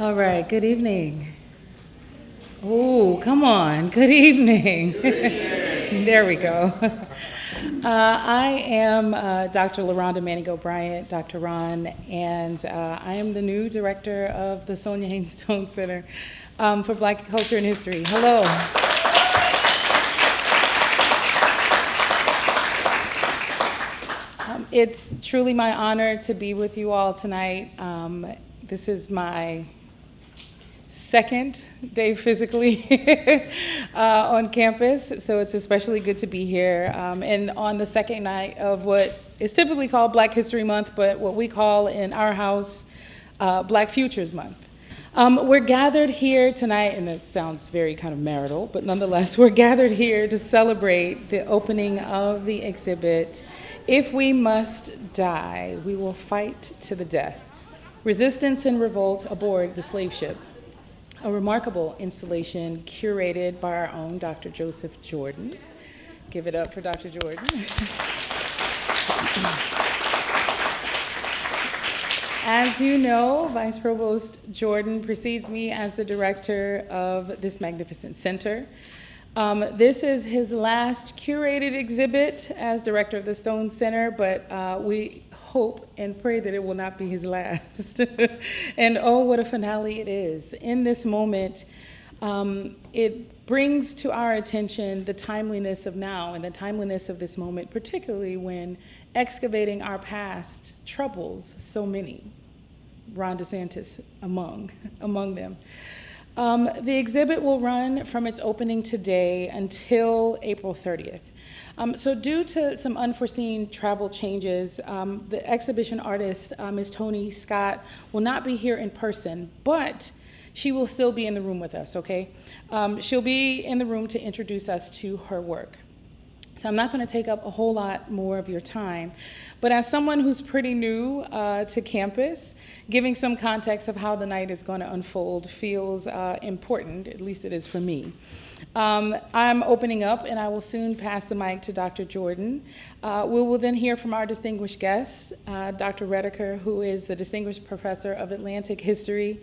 All right, good evening. Oh, come on, good evening. There we go. I am Dr. LaRonda Manigo Bryant, Dr. Ron, and I am the new director of the Sonia Haynes Stone Center for Black Culture and History. Hello. It's truly my honor to be with you all tonight. This is my second day physically on campus, so it's especially good to be here. And on the second night of what is typically called Black History Month, but what we call in our house Black Futures Month. We're gathered here tonight, and it sounds very kind of marital, but nonetheless, we're gathered here to celebrate the opening of the exhibit, If We Must Die, We Will Fight to the Death, Resistance and Revolt Aboard the Slave Ship, a remarkable installation curated by our own Dr. Joseph Jordan. Give it up for Dr. Jordan. As you know, Vice Provost Jordan precedes me as the director of this magnificent center. This is his last curated exhibit as director of the Stone Center, but we hope and pray that it will not be his last. And oh, what a finale it is. In this moment, it brings to our attention the timeliness of now and the timeliness of this moment, particularly when excavating our past troubles so many, Ron DeSantis among them. The exhibit will run from its opening today until April 30th. So due to some unforeseen travel changes, the exhibition artist, Ms. Toni Scott, will not be here in person, but she will still be in the room with us, okay? She'll be in the room to introduce us to her work. So I'm not going to take up a whole lot more of your time, but as someone who's pretty new to campus, giving some context of how the night is going to unfold feels important, at least it is for me. I'm opening up, and I will soon pass the mic to Dr. Jordan. We will then hear from our distinguished guest, Dr. Rediker, who is the Distinguished Professor of Atlantic History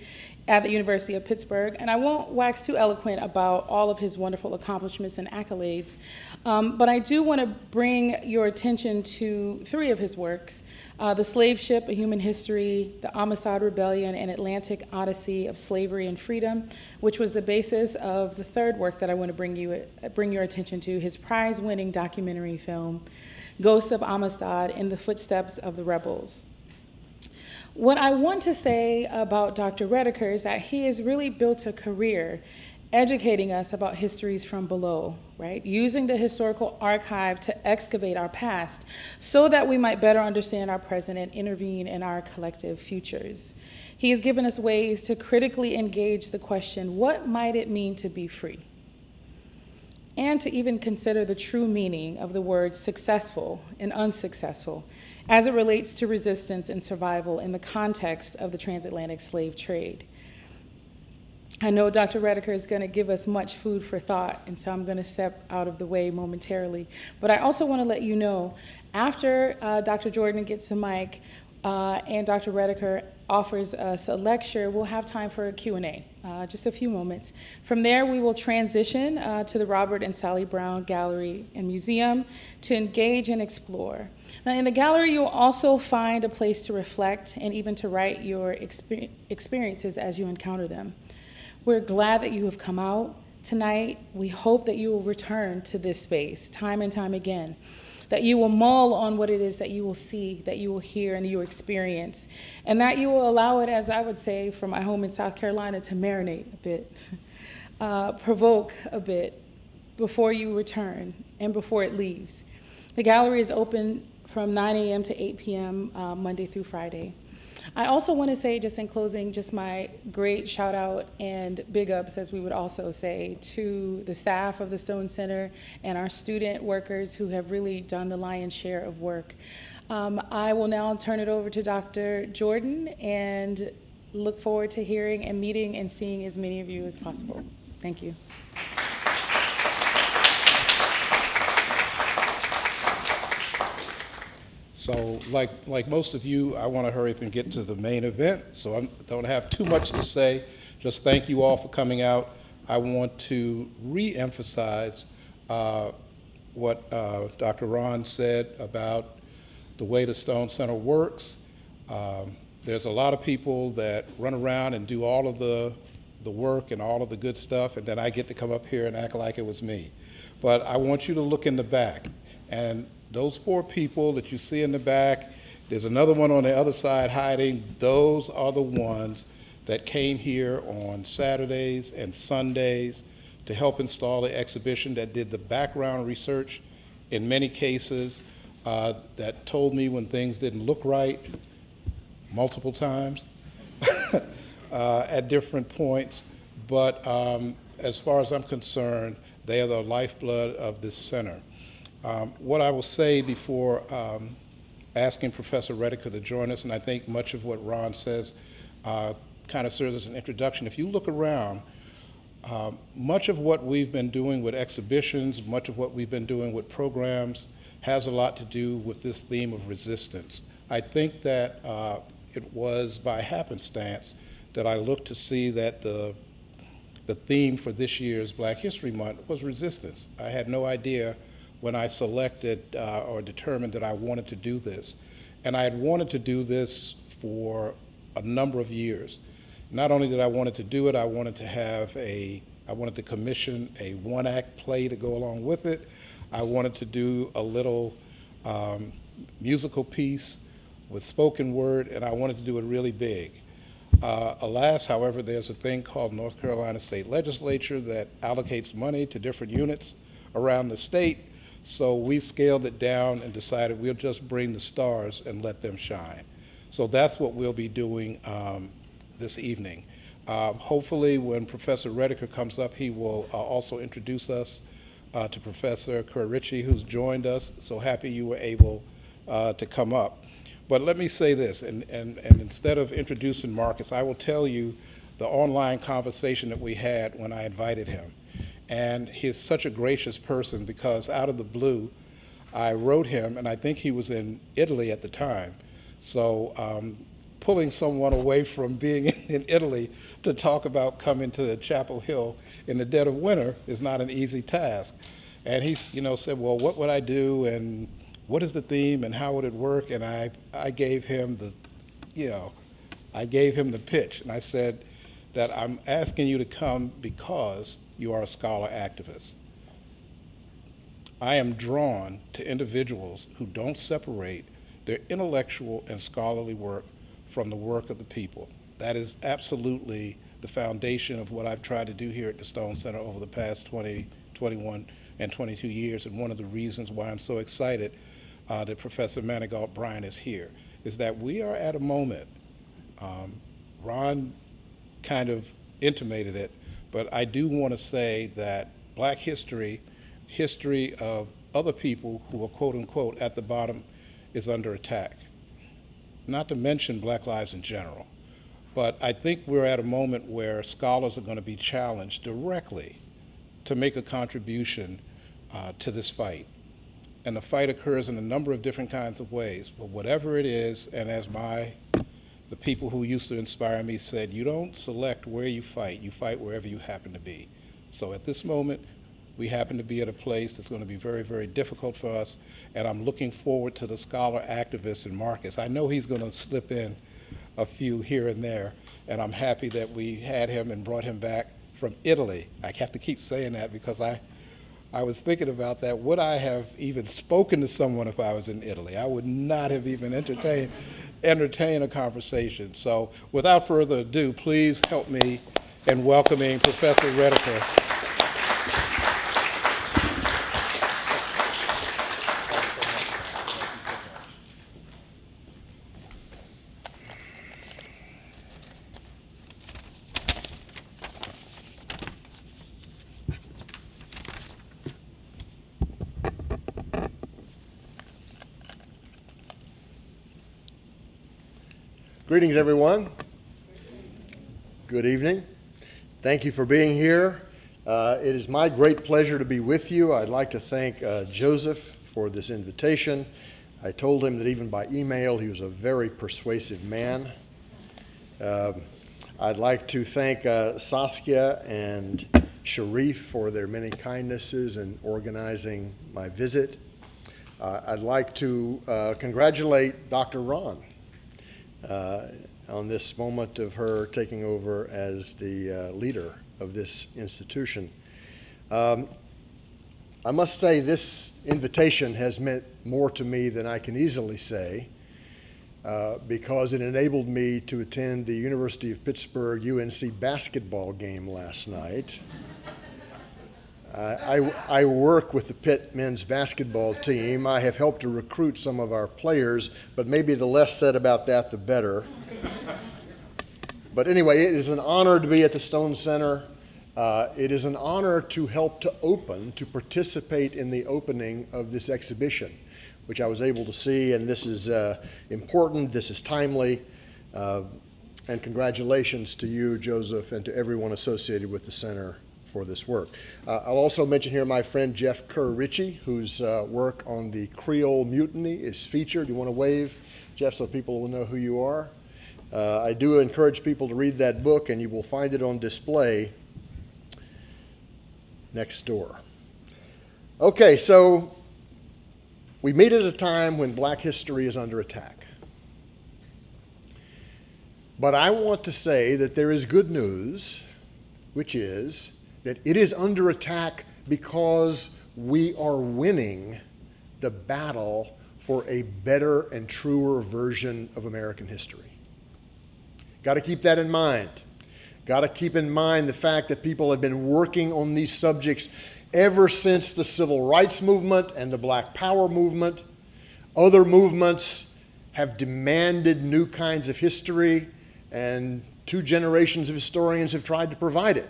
at the University of Pittsburgh. And I won't wax too eloquent about all of his wonderful accomplishments and accolades, but I do want to bring your attention to three of his works, The Slave Ship, A Human History, The Amistad Rebellion, and Atlantic Odyssey of Slavery and Freedom, which was the basis of the third work that I want to bring your attention to, his prize-winning documentary film, Ghosts of Amistad in the Footsteps of the Rebels. What I want to say about Dr. Rediker is that he has really built a career educating us about histories from below, right? Using the historical archive to excavate our past so that we might better understand our present and intervene in our collective futures. He has given us ways to critically engage the question, what might it mean to be free? And to even consider the true meaning of the words successful and unsuccessful as it relates to resistance and survival in the context of the transatlantic slave trade. I know Dr. Rediker is going to give us much food for thought, and so I'm going to step out of the way momentarily. But I also want to let you know, after Dr. Jordan gets the mic and Dr. Rediker offers us a lecture, we'll have time for a Q&A, just a few moments. From there, we will transition to the Robert and Sally Brown Gallery and Museum to engage and explore. Now, in the gallery, you'll also find a place to reflect and even to write your experiences as you encounter them. We're glad that you have come out tonight. We hope that you will return to this space time and time again, that you will mull on what it is that you will see, that you will hear, and you will experience, and that you will allow it, as I would say from my home in South Carolina, to marinate a bit, provoke a bit before you return and before it leaves. The gallery is open from 9 a.m. to 8 p.m. Monday through Friday. I also want to say, just in closing, just my great shout out and big ups, as we would also say, to the staff of the Stone Center and our student workers who have really done the lion's share of work. I will now turn it over to Dr. Jordan and look forward to hearing and meeting and seeing as many of you as possible. Thank you. So like most of you, I want to hurry up and get to the main event, so I don't have too much to say. Just thank you all for coming out. I want to re-emphasize what Dr. Ron said about the way the Stone Center works. There's a lot of people that run around and do all of the work and all of the good stuff, and then I get to come up here and act like it was me. But I want you to look in the back, and those 4 people that you see in the back, there's another one on the other side hiding. Those are the ones that came here on Saturdays and Sundays to help install the exhibition, that did the background research in many cases, that told me when things didn't look right multiple times at different points. But as far as I'm concerned, they are the lifeblood of this center. What I will say before asking Professor Rediker to join us, and I think much of what Ron says kind of serves as an introduction. If you look around, much of what we've been doing with exhibitions, much of what we've been doing with programs has a lot to do with this theme of resistance. I think that it was by happenstance that I looked to see that the theme for this year's Black History Month was resistance. I had no idea when I selected or determined that I wanted to do this. And I had wanted to do this for a number of years. Not only did I want to do it, I wanted to commission a 1-act play to go along with it. I wanted to do a little musical piece with spoken word, and I wanted to do it really big. Alas, however, there's a thing called North Carolina State Legislature that allocates money to different units around the state, so we scaled it down and decided we'll just bring the stars and let them shine. So that's what we'll be doing this evening. Hopefully when Professor Rediker comes up, he will also introduce us to Professor Ritchie, who's joined us. So happy you were able to come up. But let me say this, and instead of introducing Marcus, I will tell you the online conversation that we had when I invited him. And he's such a gracious person, because out of the blue, I wrote him, and I think he was in Italy at the time. So pulling someone away from being in Italy to talk about coming to Chapel Hill in the dead of winter is not an easy task. And he said, well, what would I do, and what is the theme, and how would it work? And I gave him the pitch, and I said that I'm asking you to come because you are a scholar activist. I am drawn to individuals who don't separate their intellectual and scholarly work from the work of the people. That is absolutely the foundation of what I've tried to do here at the Stone Center over the past 20, 21, and 22 years, and one of the reasons why I'm so excited that Professor Manigault Bryan is here, is that we are at a moment, Ron kind of intimated it, but I do want to say that Black history of other people who are quote unquote at the bottom, is under attack. Not to mention Black lives in general. But I think we're at a moment where scholars are going to be challenged directly to make a contribution to this fight. And the fight occurs in a number of different kinds of ways. But whatever it is, and as the people who used to inspire me said, you don't select where you fight wherever you happen to be. So at this moment, we happen to be at a place that's going to be very, very difficult for us, and I'm looking forward to the scholar activist in Marcus. I know he's going to slip in a few here and there, and I'm happy that we had him and brought him back from Italy. I have to keep saying that because I was thinking about that. Would I have even spoken to someone if I was in Italy? I would not have even entertained a conversation. So without further ado, please help me in welcoming Professor Rediker. Greetings, everyone. Good evening. Thank you for being here. It is my great pleasure to be with you. I'd like to thank Joseph for this invitation. I told him that even by email he was a very persuasive man. I'd like to thank Saskia and Sharif for their many kindnesses in organizing my visit. I'd like to congratulate Dr. Ron on this moment of her taking over as the leader of this institution. I must say this invitation has meant more to me than I can easily say, because it enabled me to attend the University of Pittsburgh UNC basketball game last night. I work with the Pitt men's basketball team. I have helped to recruit some of our players, but maybe the less said about that, the better. But anyway, it is an honor to be at the Stone Center. It is an honor to help to participate in the opening of this exhibition, which I was able to see, and this is important, this is timely, and congratulations to you, Joseph, and to everyone associated with the center for this work. I'll also mention here my friend Jeff Kerr-Ritchie, whose work on the Creole Mutiny is featured. You want to wave, Jeff, so people will know who you are? I do encourage people to read that book, and you will find it on display next door. Okay, so we meet at a time when Black history is under attack. But I want to say that there is good news, which is that it is under attack because we are winning the battle for a better and truer version of American history. Got to keep that in mind. Got to keep in mind the fact that people have been working on these subjects ever since the Civil Rights Movement and the Black Power movement. Other movements have demanded new kinds of history, and 2 generations of historians have tried to provide it.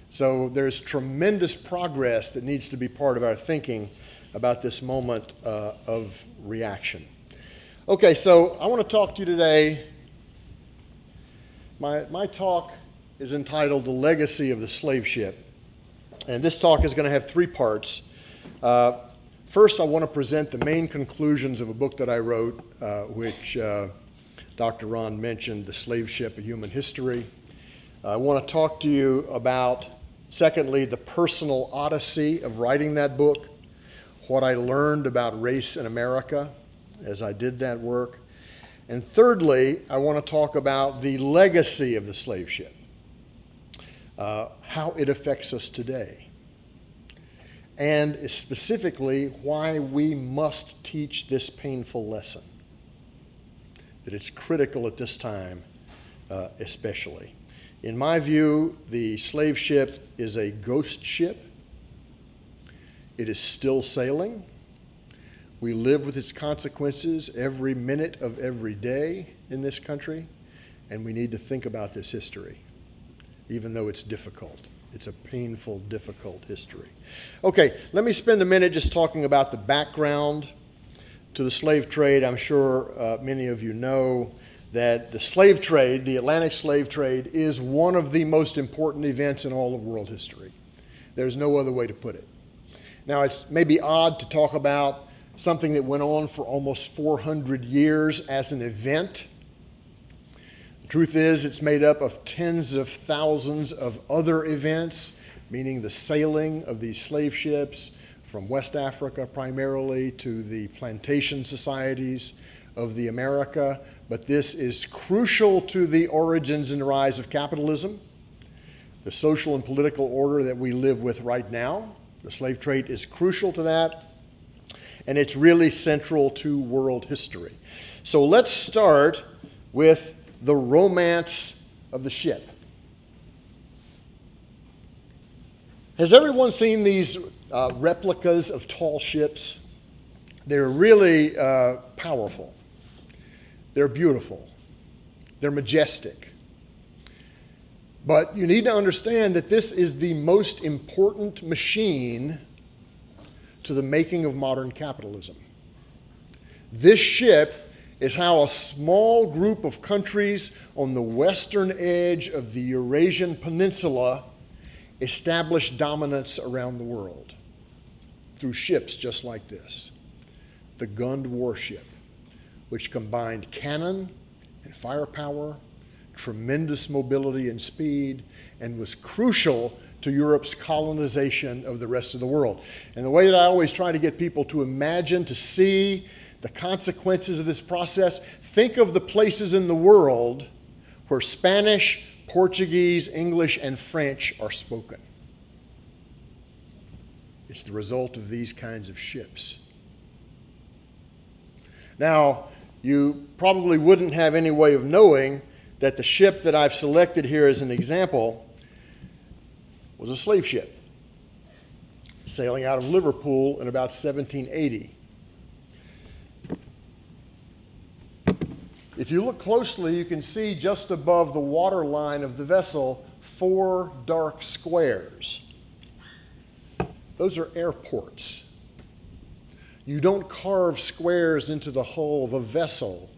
So there's tremendous progress that needs to be part of our thinking about this moment of reaction. Okay, so I want to talk to you today. My talk is entitled The Legacy of the Slave Ship, and this talk is going to have 3 parts. First, I want to present the main conclusions of a book that I wrote, which Dr. Ron mentioned, The Slave Ship, A Human History. I want to talk to you about, secondly, the personal odyssey of writing that book, what I learned about race in America as I did that work. And thirdly, I want to talk about the legacy of the slave ship, how it affects us today, and specifically why we must teach this painful lesson, that it's critical at this time especially. In my view, the slave ship is a ghost ship. It is still sailing. We live with its consequences every minute of every day in this country, and we need to think about this history, even though it's difficult. It's a painful, difficult history. Okay, let me spend a minute just talking about the background to the slave trade. I'm sure many of you know that the slave trade, the Atlantic slave trade, is one of the most important events in all of world history. There's no other way to put it. Now, it's maybe odd to talk about something that went on for almost 400 years as an event. The truth is, it's made up of tens of thousands of other events, meaning the sailing of these slave ships from West Africa primarily to the plantation societies of the America. But this is crucial to the origins and rise of capitalism, the social and political order that we live with right now. The slave trade is crucial to that. And it's really central to world history. So let's start with the romance of the ship. Has everyone seen these replicas of tall ships? They're really powerful. They're beautiful. They're majestic. But you need to understand that this is the most important machine to the making of modern capitalism. This ship is how a small group of countries on the western edge of the Eurasian Peninsula established dominance around the world through ships just like this. the gunned warship, which combined cannon and firepower, tremendous mobility and speed, and was crucial to Europe's colonization of the rest of the world. And the way that I always try to get people to imagine, to see the consequences of this process, think of the places in the world where Spanish, Portuguese, English, and French are spoken. It's the result of these kinds of ships. Now, you probably wouldn't have any way of knowing that the ship that I've selected here as an example was a slave ship sailing out of Liverpool in about 1780. If you look closely, you can see just above the water line of the vessel 4 dark squares. Those are airports. You don't carve squares into the hull of a vessel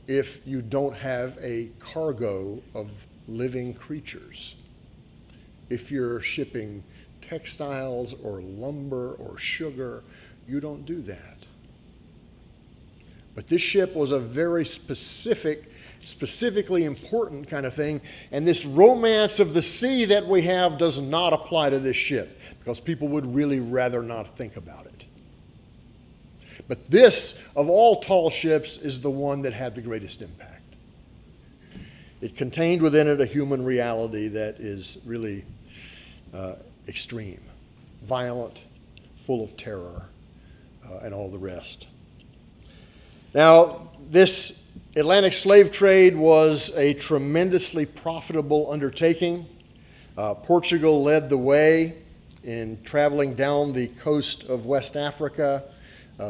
if you don't have a cargo of living creatures. If you're shipping textiles or lumber or sugar, you don't do that. But this ship was a very specifically important kind of thing, and this romance of the sea that we have does not apply to this ship, because people would really rather not think about it. But this, of all tall ships, is the one that had the greatest impact. It contained within it a human reality that is really extreme, violent, full of terror, and all the rest. Now, this Atlantic slave trade was a tremendously profitable undertaking. Portugal led the way in traveling down the coast of West Africa,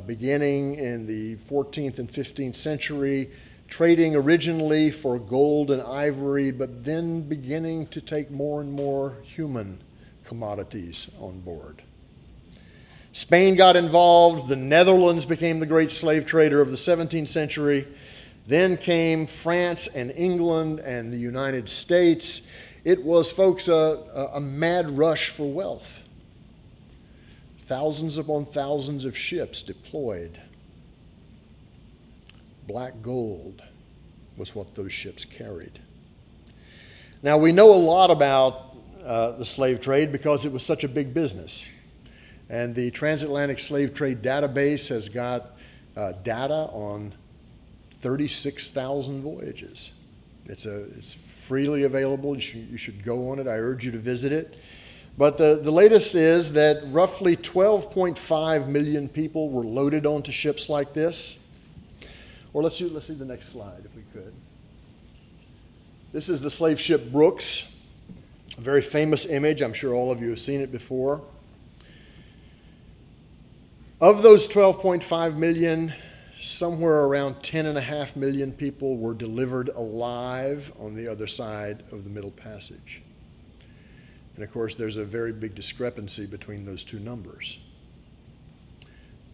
beginning in the 14th and 15th century, trading originally for gold and ivory, but then beginning to take more and more human commodities on board. Spain got involved. The Netherlands became the great slave trader of the 17th century. Then came France and England and the United States. It was, folks, a mad rush for wealth. Thousands upon thousands of ships deployed. Black gold was what those ships carried. Now, we know a lot about the slave trade because it was such a big business. And the Transatlantic Slave Trade Database has got data on 36,000 voyages. It's freely available. You should go on it. I urge you to visit it. But the latest is that roughly 12.5 million people were loaded onto ships like this. Or let's see the next slide, if we could. This is the slave ship Brooks, a very famous image. I'm sure all of you have seen it before. Of those 12.5 million, somewhere around 10.5 million people were delivered alive on the other side of the Middle Passage. And of course, there's a very big discrepancy between those two numbers.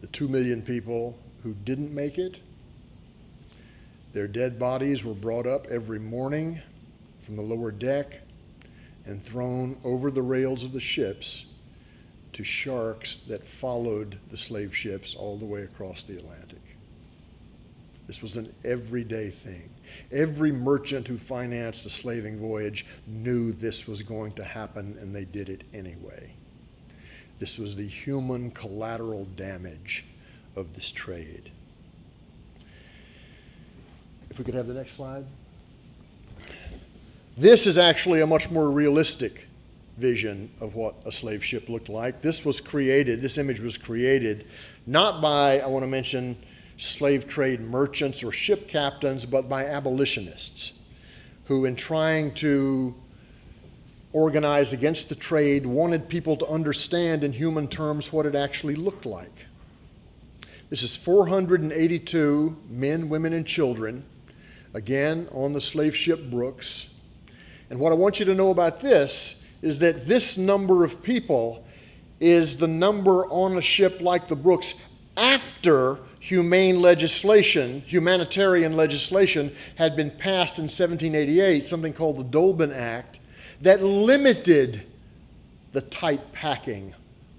The 2 million people who didn't make it, their dead bodies were brought up every morning from the lower deck and thrown over the rails of the ships to sharks that followed the slave ships all the way across the Atlantic. This was an everyday thing. Every merchant who financed a slaving voyage knew this was going to happen, and they did it anyway. This was the human collateral damage of this trade. If we could have the next slide. This is actually a much more realistic vision of what a slave ship looked like. This image was created not by, I want to mention, slave trade merchants or ship captains, but by abolitionists who, in trying to organize against the trade, wanted people to understand in human terms what it actually looked like. This is 482 men, women, and children, again, on the slave ship Brooks. And what I want you to know about this is that this number of people is the number on a ship like the Brooks after humanitarian legislation had been passed in 1788, something called the Dolben Act, that limited the tight packing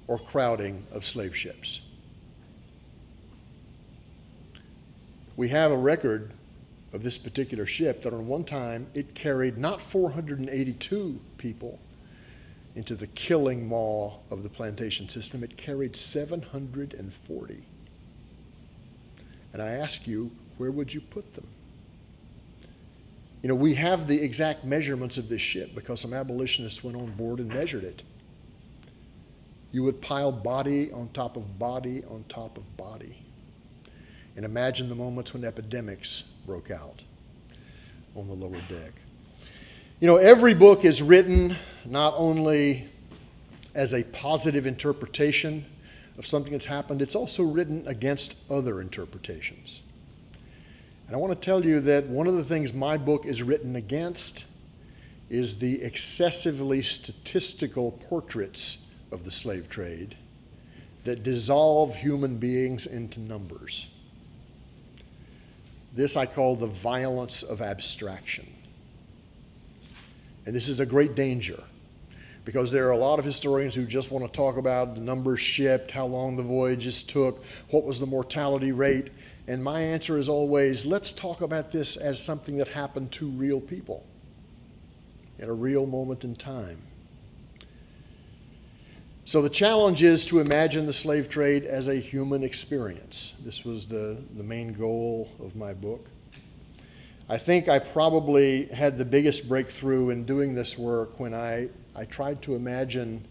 or crowding of slave ships. We have a record of this particular ship that on one time it carried not 482 people into the killing maw of the plantation system, it carried 740. And I ask you, where would you put them? You know, we have the exact measurements of this ship because some abolitionists went on board and measured it. You would pile body on top of body on top of body. And imagine the moments when epidemics broke out on the lower deck. You know, every book is written not only as a positive interpretation of something that's happened, it's also written against other interpretations. And I want to tell you that one of the things my book is written against is the excessively statistical portraits of the slave trade that dissolve human beings into numbers. This I call the violence of abstraction. And this is a great danger because there are a lot of historians who just want to talk about the numbers shipped, how long the voyages took, what was the mortality rate. And my answer is always, let's talk about this as something that happened to real people at a real moment in time. So the challenge is to imagine the slave trade as a human experience. This was the main goal of my book. I think I probably had the biggest breakthrough in doing this work when I tried to imagine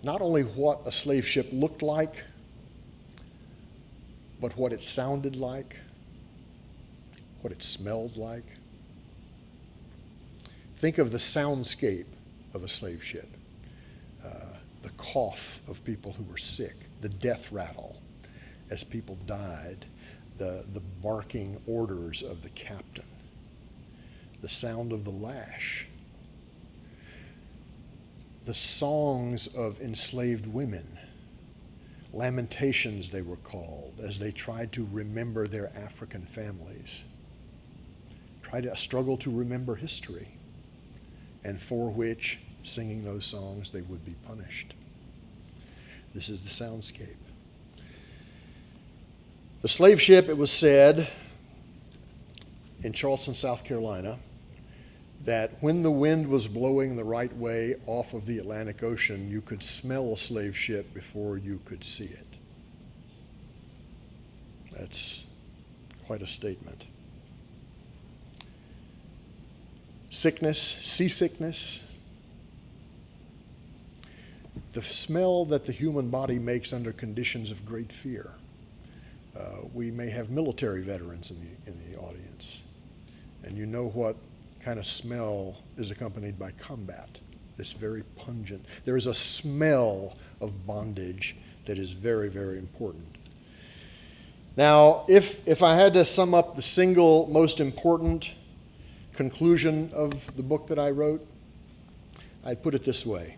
not only what a slave ship looked like, but what it sounded like, what it smelled like. Think of the soundscape of a slave ship. The cough of people who were sick, the death rattle as people died, the barking orders of the captain, the sound of the lash, the songs of enslaved women, lamentations they were called as they tried to remember their African families, tried to struggle to remember history, and for which, singing those songs, they would be punished. This is the soundscape. The slave ship, it was said in Charleston, South Carolina, that when the wind was blowing the right way off of the Atlantic Ocean, you could smell a slave ship before you could see it. That's quite a statement. Sickness, seasickness, the smell that the human body makes under conditions of great fear. We may have military veterans in the audience, and you know what kind of smell is accompanied by combat. This very pungent. There is a smell of bondage that is very, very important. Now, if I had to sum up the single most important conclusion of the book that I wrote, I'd put it this way.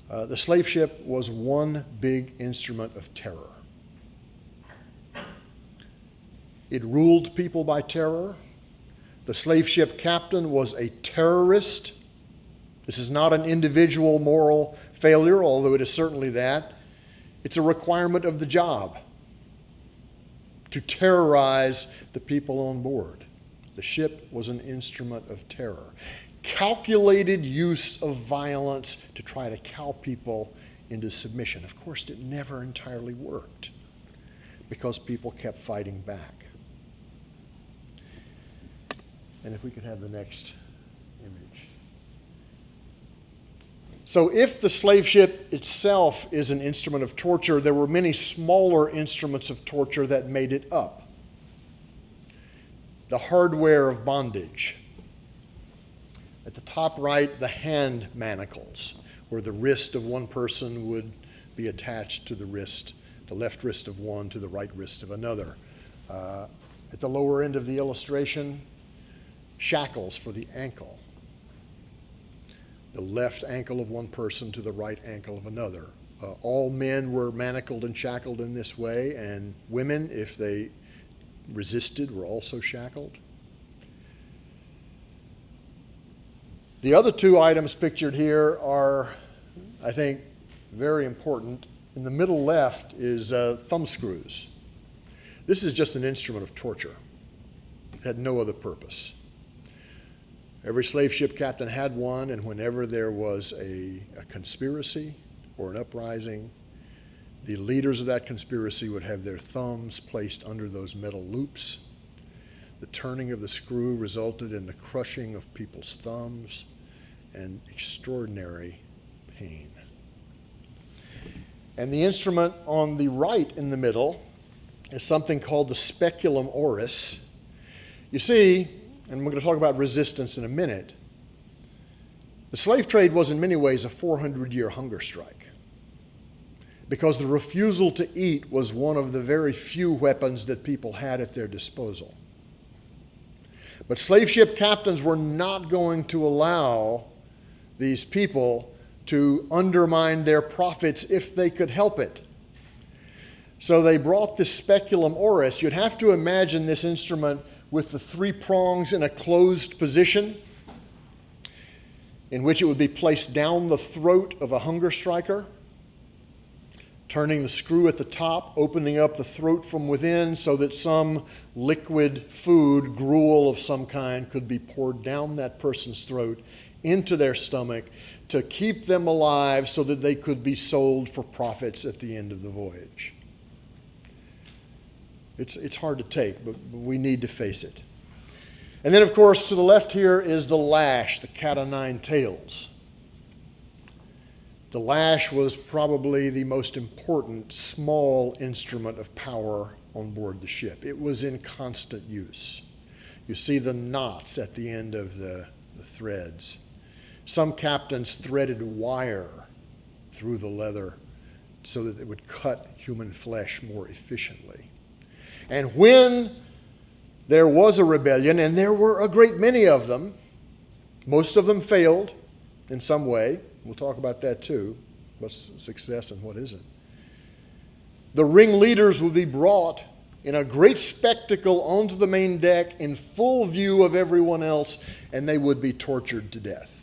The slave ship was one big instrument of terror. It ruled people by terror. The slave ship captain was a terrorist. This is not an individual moral failure, although it is certainly that. It's a requirement of the job to terrorize the people on board. The ship was an instrument of terror. Calculated use of violence to try to cow people into submission. Of course, it never entirely worked because people kept fighting back. And if we could have the next image. So if the slave ship itself is an instrument of torture, there were many smaller instruments of torture that made it up. The hardware of bondage. At the top right, the hand manacles, where the wrist of one person would be attached to the wrist, the left wrist of one to the right wrist of another. At the lower end of the illustration, shackles for the ankle. The left ankle of one person to the right ankle of another. All men were manacled and shackled in this way, and women, if they resisted, were also shackled. The other two items pictured here are, I think, very important. In the middle left is thumb screws. This is just an instrument of torture. It had no other purpose. Every slave ship captain had one, and whenever there was a conspiracy or an uprising, the leaders of that conspiracy would have their thumbs placed under those metal loops. The turning of the screw resulted in the crushing of people's thumbs and extraordinary pain. And the instrument on the right in the middle is something called the speculum oris. You see, and we're going to talk about resistance in a minute, the slave trade was in many ways a 400-year hunger strike, because the refusal to eat was one of the very few weapons that people had at their disposal. But slave ship captains were not going to allow these people to undermine their profits if they could help it. So they brought this speculum oris. You'd have to imagine this instrument with the three prongs in a closed position, in which it would be placed down the throat of a hunger striker, turning the screw at the top, opening up the throat from within so that some liquid food, gruel of some kind, could be poured down that person's throat into their stomach to keep them alive so that they could be sold for profits at the end of the voyage. It's hard to take, but we need to face it. And then, of course, to the left here is the lash, the cat o' nine tails. The lash was probably the most important small instrument of power on board the ship. It was in constant use. You see the knots at the end of the threads. Some captains threaded wire through the leather so that it would cut human flesh more efficiently. And when there was a rebellion, and there were a great many of them, most of them failed in some way. We'll talk about that too, what's success and what isn't. The ringleaders would be brought in a great spectacle onto the main deck in full view of everyone else, and they would be tortured to death,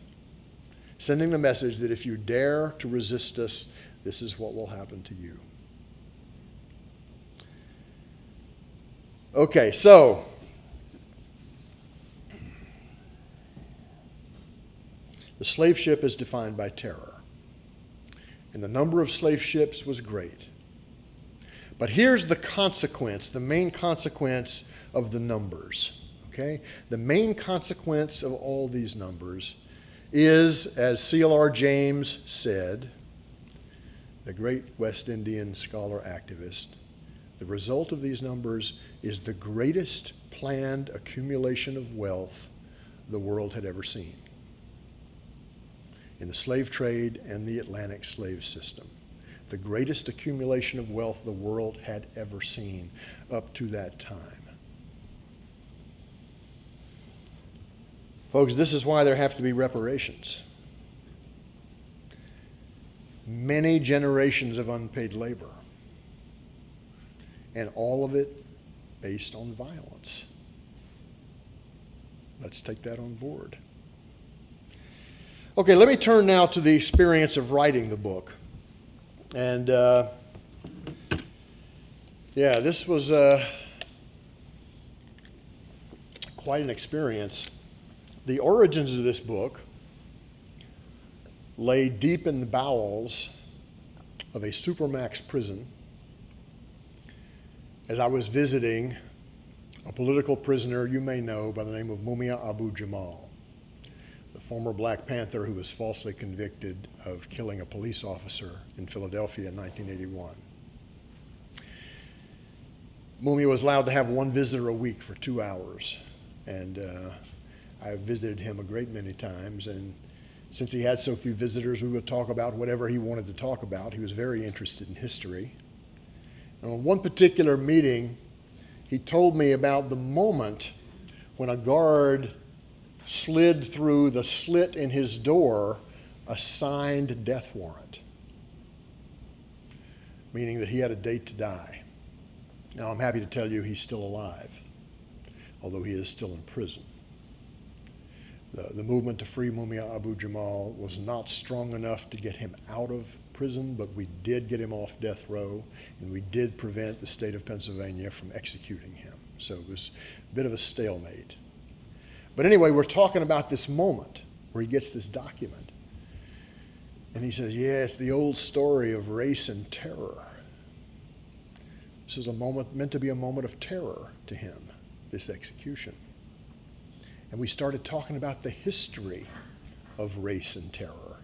sending the message that if you dare to resist us, this is what will happen to you. Okay, so the slave ship is defined by terror, and the number of slave ships was great. But here's the consequence, the main consequence of the numbers, okay? The main consequence of all these numbers is, as C.L.R. James said, the great West Indian scholar activist, the result of these numbers is the greatest planned accumulation of wealth the world had ever seen in the slave trade and the Atlantic slave system. The greatest accumulation of wealth the world had ever seen up to that time. Folks, this is why there have to be reparations. Many generations of unpaid labor, and all of it based on violence. Let's take that on board. Okay, let me turn now to the experience of writing the book. And this was quite an experience. The origins of this book lay deep in the bowels of a supermax prison as I was visiting a political prisoner you may know by the name of Mumia Abu Jamal, the former Black Panther who was falsely convicted of killing a police officer in Philadelphia in 1981. Mumia was allowed to have one visitor a week for 2 hours, and I visited him a great many times, and since he had so few visitors, we would talk about whatever he wanted to talk about. He was very interested in history. And on one particular meeting, he told me about the moment when a guard slid through the slit in his door a signed death warrant, meaning that he had a date to die. Now, I'm happy to tell you he's still alive, although he is still in prison. The movement to free Mumia Abu-Jamal was not strong enough to get him out of prison, but we did get him off death row, and we did prevent the state of Pennsylvania from executing him. So it was a bit of a stalemate. But anyway, we're talking about this moment where he gets this document. And he says, yeah, it's the old story of race and terror. This is a moment meant to be a moment of terror to him, this execution. And we started talking about the history of race and terror.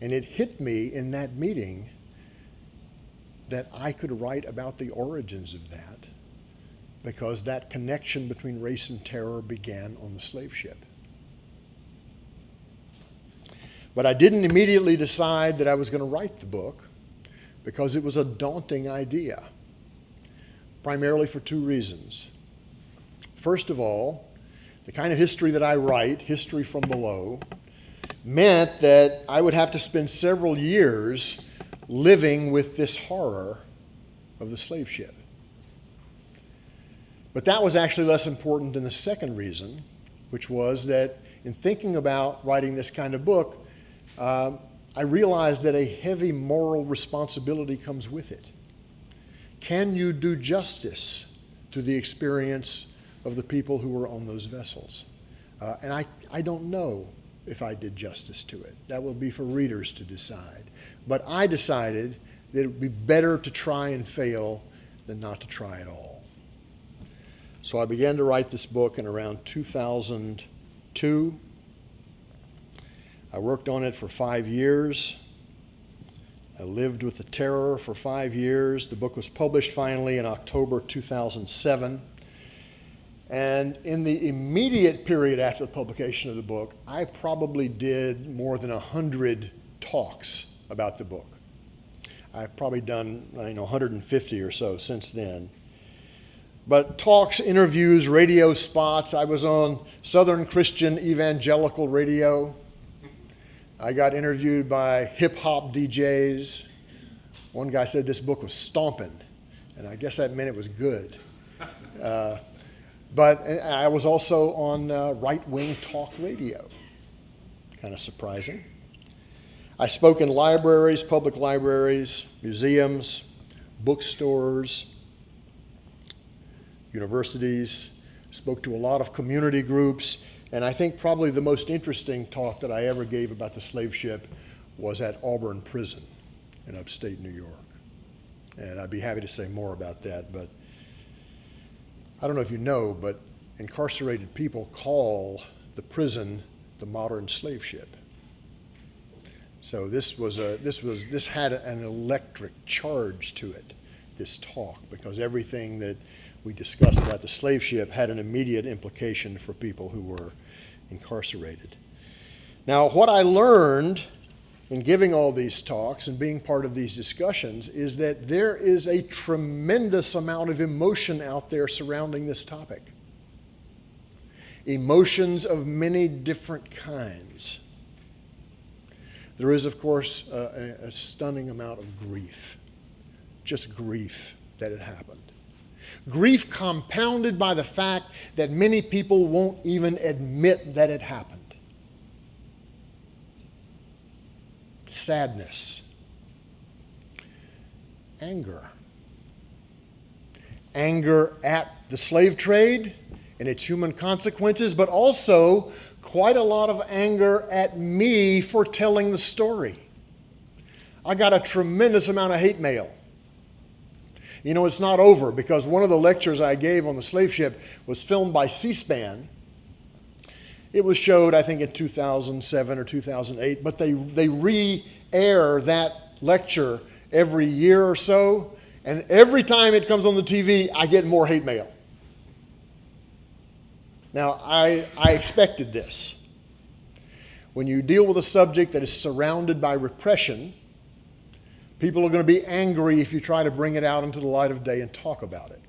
And it hit me in that meeting that I could write about the origins of that, because that connection between race and terror began on the slave ship. But I didn't immediately decide that I was going to write the book, because it was a daunting idea, primarily for two reasons. First of all, the kind of history that I write, history from below, meant that I would have to spend several years living with this horror of the slave ship. But that was actually less important than the second reason, which was that in thinking about writing this kind of book, I realized that a heavy moral responsibility comes with it. Can you do justice to the experience of the people who were on those vessels? And I don't know if I did justice to it. That will be for readers to decide. But I decided that it would be better to try and fail than not to try at all. So I began to write this book in around 2002. I worked on it for 5 years. I lived with the terror for 5 years. The book was published finally in October 2007. And in the immediate period after the publication of the book, I probably did more than 100 talks about the book. I've probably done 150 or so since then. But talks, interviews, radio spots. I was on Southern Christian Evangelical Radio. I got interviewed by hip-hop DJs. One guy said this book was stomping, and I guess that meant it was good. But I was also on right-wing talk radio. Kind of surprising. I spoke in libraries, public libraries, museums, bookstores, universities, spoke to a lot of community groups, and I think probably the most interesting talk that I ever gave about the slave ship was at Auburn Prison in upstate New York. And I'd be happy to say more about that, but I don't know if you know, but incarcerated people call the prison the modern slave ship. So this had an electric charge to it, this talk, because everything that we discussed about the slave ship had an immediate implication for people who were incarcerated. Now, what I learned in giving all these talks and being part of these discussions is that there is a tremendous amount of emotion out there surrounding this topic. Emotions of many different kinds. There is, of course, a stunning amount of grief, just grief that it happened. Grief compounded by the fact that many people won't even admit that it happened. Sadness. Anger. Anger at the slave trade and its human consequences, but also quite a lot of anger at me for telling the story. I got a tremendous amount of hate mail. You know, it's not over, because one of the lectures I gave on the slave ship was filmed by C-SPAN. It was showed, I think, in 2007 or 2008, but they re-air that lecture every year or so, and every time it comes on the TV, I get more hate mail. Now, I expected this. When you deal with a subject that is surrounded by repression, people are going to be angry if you try to bring it out into the light of day and talk about it.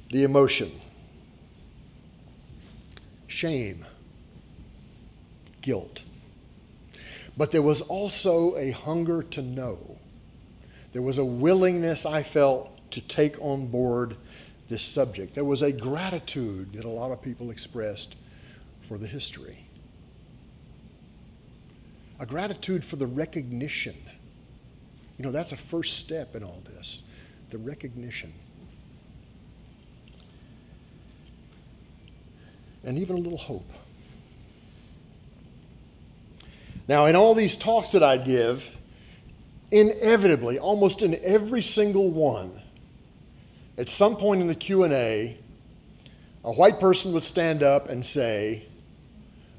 The emotion. Shame. Guilt. But there was also a hunger to know. There was a willingness, I felt, to take on board this subject. There was a gratitude that a lot of people expressed for the history. A gratitude for the recognition. You know, that's a first step in all this, the recognition. And even a little hope. Now, in all these talks that I give, inevitably, almost in every single one, at some point in the Q&A, a white person would stand up and say,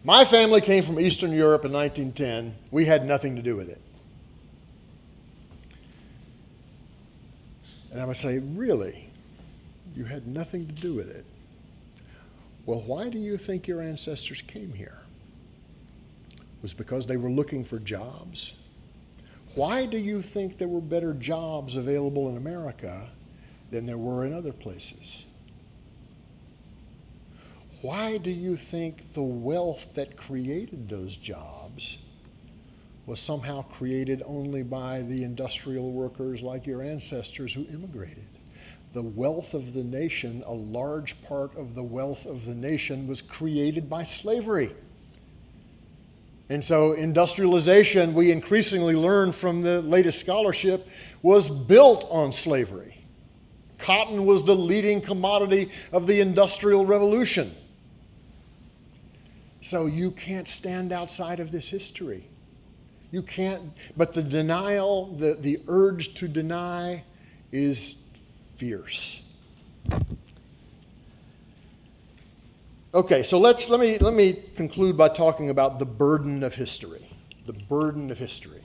"My family came from Eastern Europe in 1910. We had nothing to do with it." And I would say, "Really? You had nothing to do with it? Well, why do you think your ancestors came here? Was it because they were looking for jobs? Why do you think there were better jobs available in America than there were in other places? Why do you think the wealth that created those jobs was somehow created only by the industrial workers like your ancestors who immigrated? The wealth of the nation, a large part of the wealth of the nation was created by slavery. And so industrialization, we increasingly learn from the latest scholarship, was built on slavery. Cotton was the leading commodity of the Industrial Revolution. So you can't stand outside of this history. You can't, but the denial, the urge to deny is fierce. Okay, so let me conclude by talking about the burden of history. The burden of history.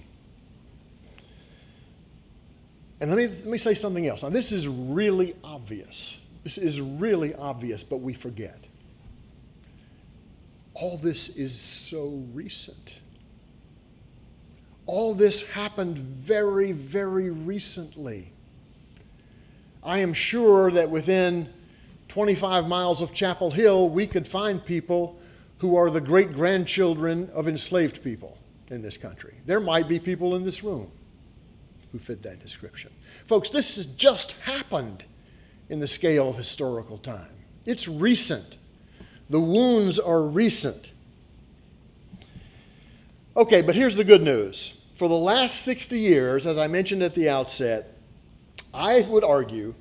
And let me say something else. Now, this is really obvious. This is really obvious, but we forget. All this is so recent. All this happened very, very recently. I am sure that within 25 miles of Chapel Hill, we could find people who are the great-grandchildren of enslaved people in this country. There might be people in this room who fit that description. Folks, this has just happened in the scale of historical time. It's recent. The wounds are recent. Okay, but here's the good news. For the last 60 years, as I mentioned at the outset, I would argue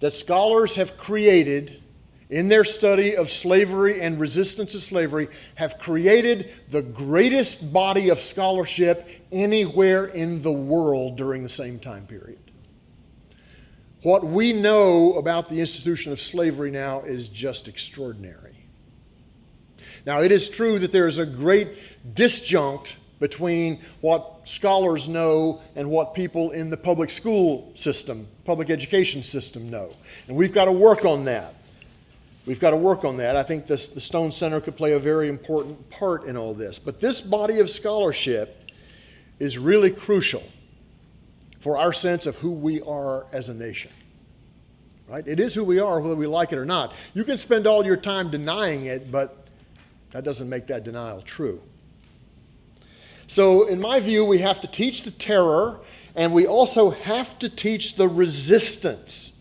that scholars have created, in their study of slavery and resistance to slavery, have created the greatest body of scholarship anywhere in the world during the same time period. What we know about the institution of slavery now is just extraordinary. Now, it is true that there is a great disjunct between what scholars know and what people in the public school system, public education system know. And we've got to work on that. We've got to work on that. I think the Stone Center could play a very important part in all this. But this body of scholarship is really crucial for our sense of who we are as a nation. Right? It is who we are, whether we like it or not. You can spend all your time denying it, but that doesn't make that denial true. So in my view, we have to teach the terror, and we also have to teach the resistance.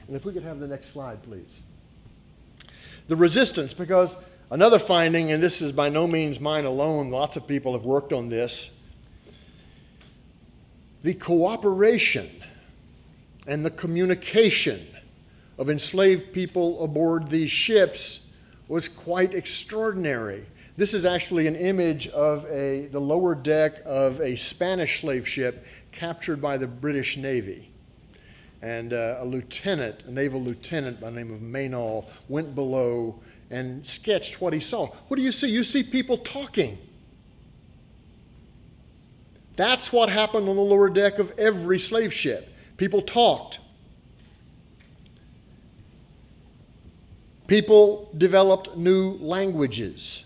And if we could have the next slide, please. The resistance, because another finding, and this is by no means mine alone, lots of people have worked on this, the cooperation and the communication of enslaved people aboard these ships was quite extraordinary. This is actually an image of the lower deck of a Spanish slave ship captured by the British Navy. And a naval lieutenant by the name of Maynall, went below and sketched what he saw. What do you see? You see people talking. That's what happened on the lower deck of every slave ship. People talked. People developed new languages.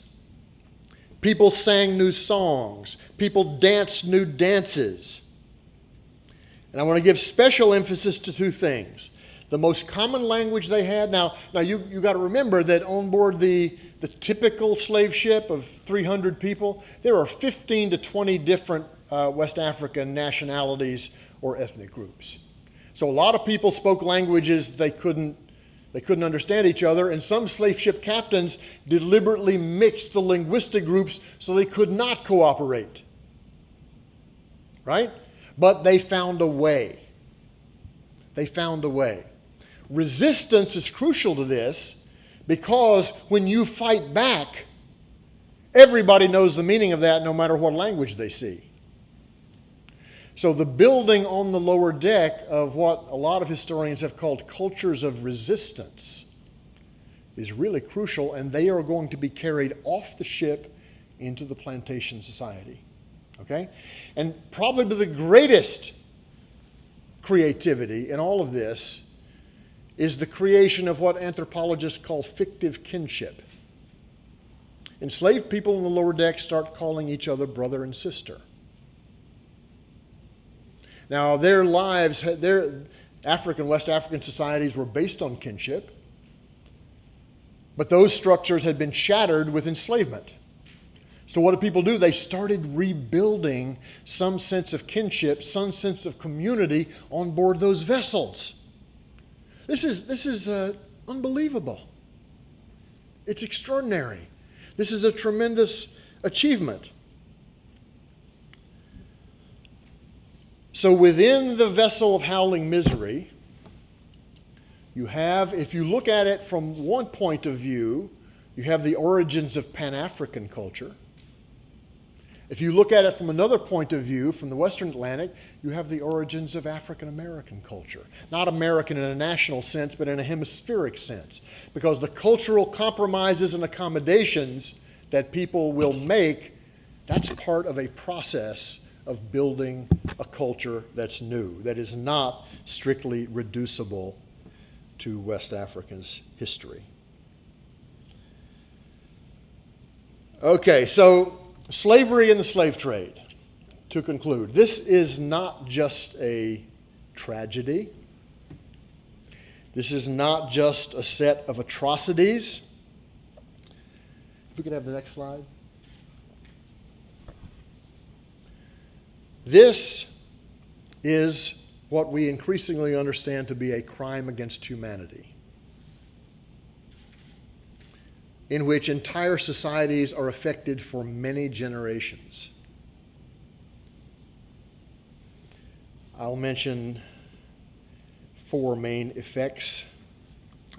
People sang new songs. People danced new dances. And I want to give special emphasis to two things. The most common language they had. Now you got to remember that on board the typical slave ship of 300 people, there are 15 to 20 different West African nationalities or ethnic groups. So a lot of people spoke languages they couldn't They couldn't understand each other, and some slave ship captains deliberately mixed the linguistic groups so they could not cooperate. Right? But they found a way. They found a way. Resistance is crucial to this because when you fight back, everybody knows the meaning of that no matter what language they see. So the building on the lower deck of what a lot of historians have called cultures of resistance is really crucial, and they are going to be carried off the ship into the plantation society. Okay? And probably the greatest creativity in all of this is the creation of what anthropologists call fictive kinship. Enslaved people on the lower deck start calling each other brother and sister. Now, their lives, their West African societies were based on kinship, but those structures had been shattered with enslavement. So what did people do? They started rebuilding some sense of kinship, some sense of community on board those vessels. This is unbelievable. It's extraordinary. This is a tremendous achievement. So within the vessel of howling misery, you have, if you look at it from one point of view, you have the origins of Pan-African culture. If you look at it from another point of view, from the Western Atlantic, you have the origins of African American culture. Not American in a national sense, but in a hemispheric sense. Because the cultural compromises and accommodations that people will make, that's part of a process of building a culture that's new, that is not strictly reducible to West Africa's history. Okay, so slavery and the slave trade, to conclude. This is not just a tragedy. This is not just a set of atrocities. If we could have the next slide. This is what we increasingly understand to be a crime against humanity, in which entire societies are affected for many generations. I'll mention 4 main effects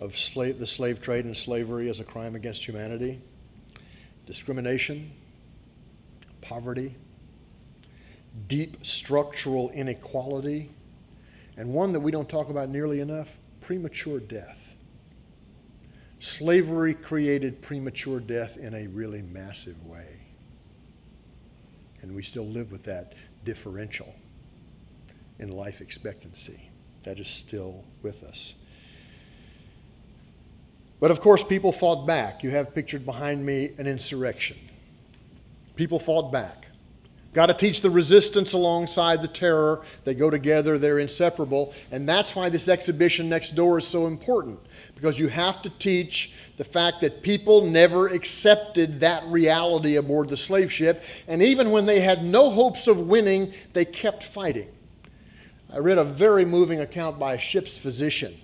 of the slave trade and slavery as a crime against humanity: discrimination, poverty, deep structural inequality, and one that we don't talk about nearly enough, premature death. Slavery created premature death in a really massive way. And we still live with that differential in life expectancy. That is still with us. But of course, people fought back. You have pictured behind me an insurrection. People fought back. Got to teach the resistance alongside the terror. They go together, they're inseparable. And that's why this exhibition next door is so important. Because you have to teach the fact that people never accepted that reality aboard the slave ship. And even when they had no hopes of winning, they kept fighting. I read a very moving account by a ship's physician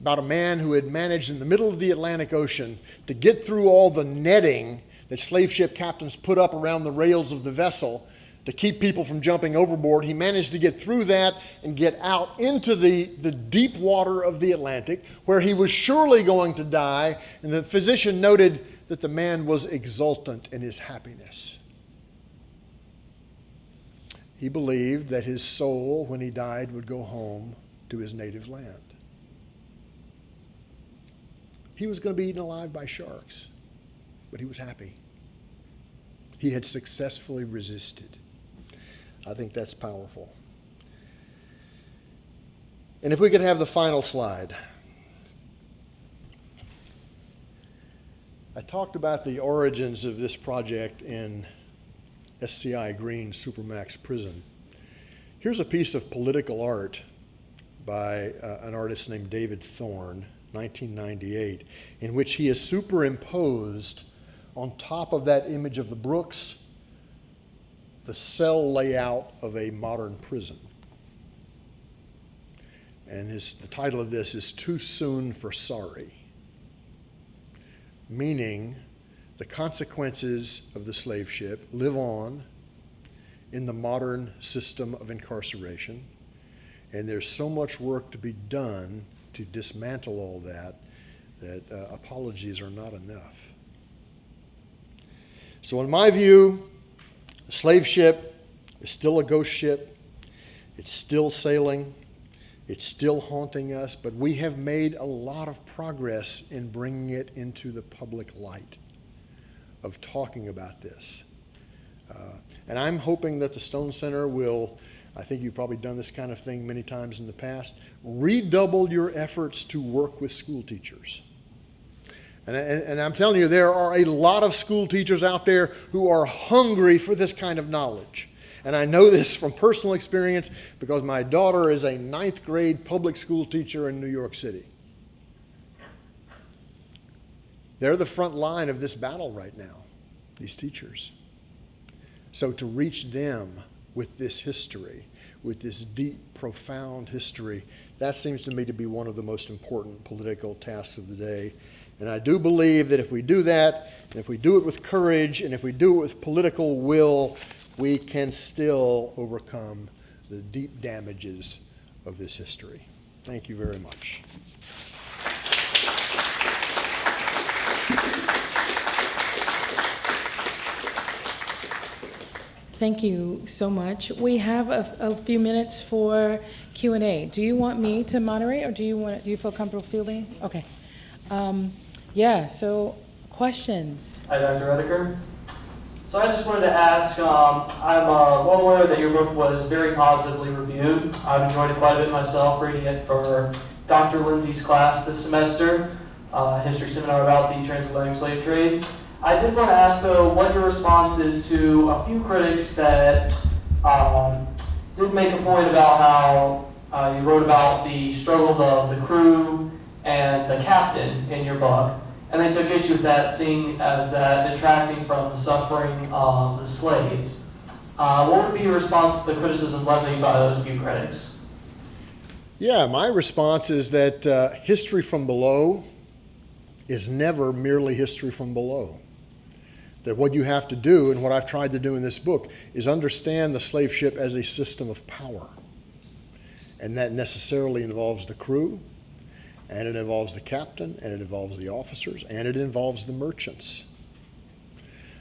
about a man who had managed in the middle of the Atlantic Ocean to get through all the netting that slave ship captains put up around the rails of the vessel to keep people from jumping overboard. He managed to get through that and get out into the deep water of the Atlantic, where he was surely going to die. And the physician noted that the man was exultant in his happiness. He believed that his soul, when he died, would go home to his native land. He was going to be eaten alive by sharks, but he was happy. He had successfully resisted. I think that's powerful. And if we could have the final slide. I talked about the origins of this project in SCI Green Supermax Prison. Here's a piece of political art by an artist named David Thorne, 1998, in which he has superimposed on top of that image of the Brooks the cell layout of a modern prison. and the title of this is Too Soon for Sorry, meaning the consequences of the slave ship live on in the modern system of incarceration, and there's so much work to be done to dismantle all that apologies are not enough. So in my view, the slave ship is still a ghost ship. It's still sailing. It's still haunting us, but we have made a lot of progress in bringing it into the public light of talking about this. And I'm hoping that the Stone Center will, I think you've probably done this kind of thing many times in the past, redouble your efforts to work with school teachers. And I'm telling you, there are a lot of school teachers out there who are hungry for this kind of knowledge. And I know this from personal experience because my daughter is a 9th grade public school teacher in New York City. They're the front line of this battle right now, these teachers. So to reach them with this history, with this deep, profound history, that seems to me to be one of the most important political tasks of the day. And I do believe that if we do that, and if we do it with courage, and if we do it with political will, we can still overcome the deep damages of this history. Thank you very much. Thank you so much. We have a few minutes for Q&A. Do you want me to moderate, or do you feel comfortable fielding? Okay. So questions. Hi, Dr. Rediker. So I just wanted to ask, I'm well aware that your book was very positively reviewed. I've enjoyed it quite a bit myself, reading it for Dr. Lindsay's class this semester, history seminar about the transatlantic slave trade. I did want to ask, though, what your response is to a few critics that did make a point about how you wrote about the struggles of the crew and the captain in your book, and they took issue with that, seeing as that detracting from the suffering of the slaves. What would be your response to the criticism levied by those few critics? Yeah, my response is that history from below is never merely history from below. That what you have to do, and what I've tried to do in this book, is understand the slave ship as a system of power. And that necessarily involves the crew, and it involves the captain, and it involves the officers, and it involves the merchants.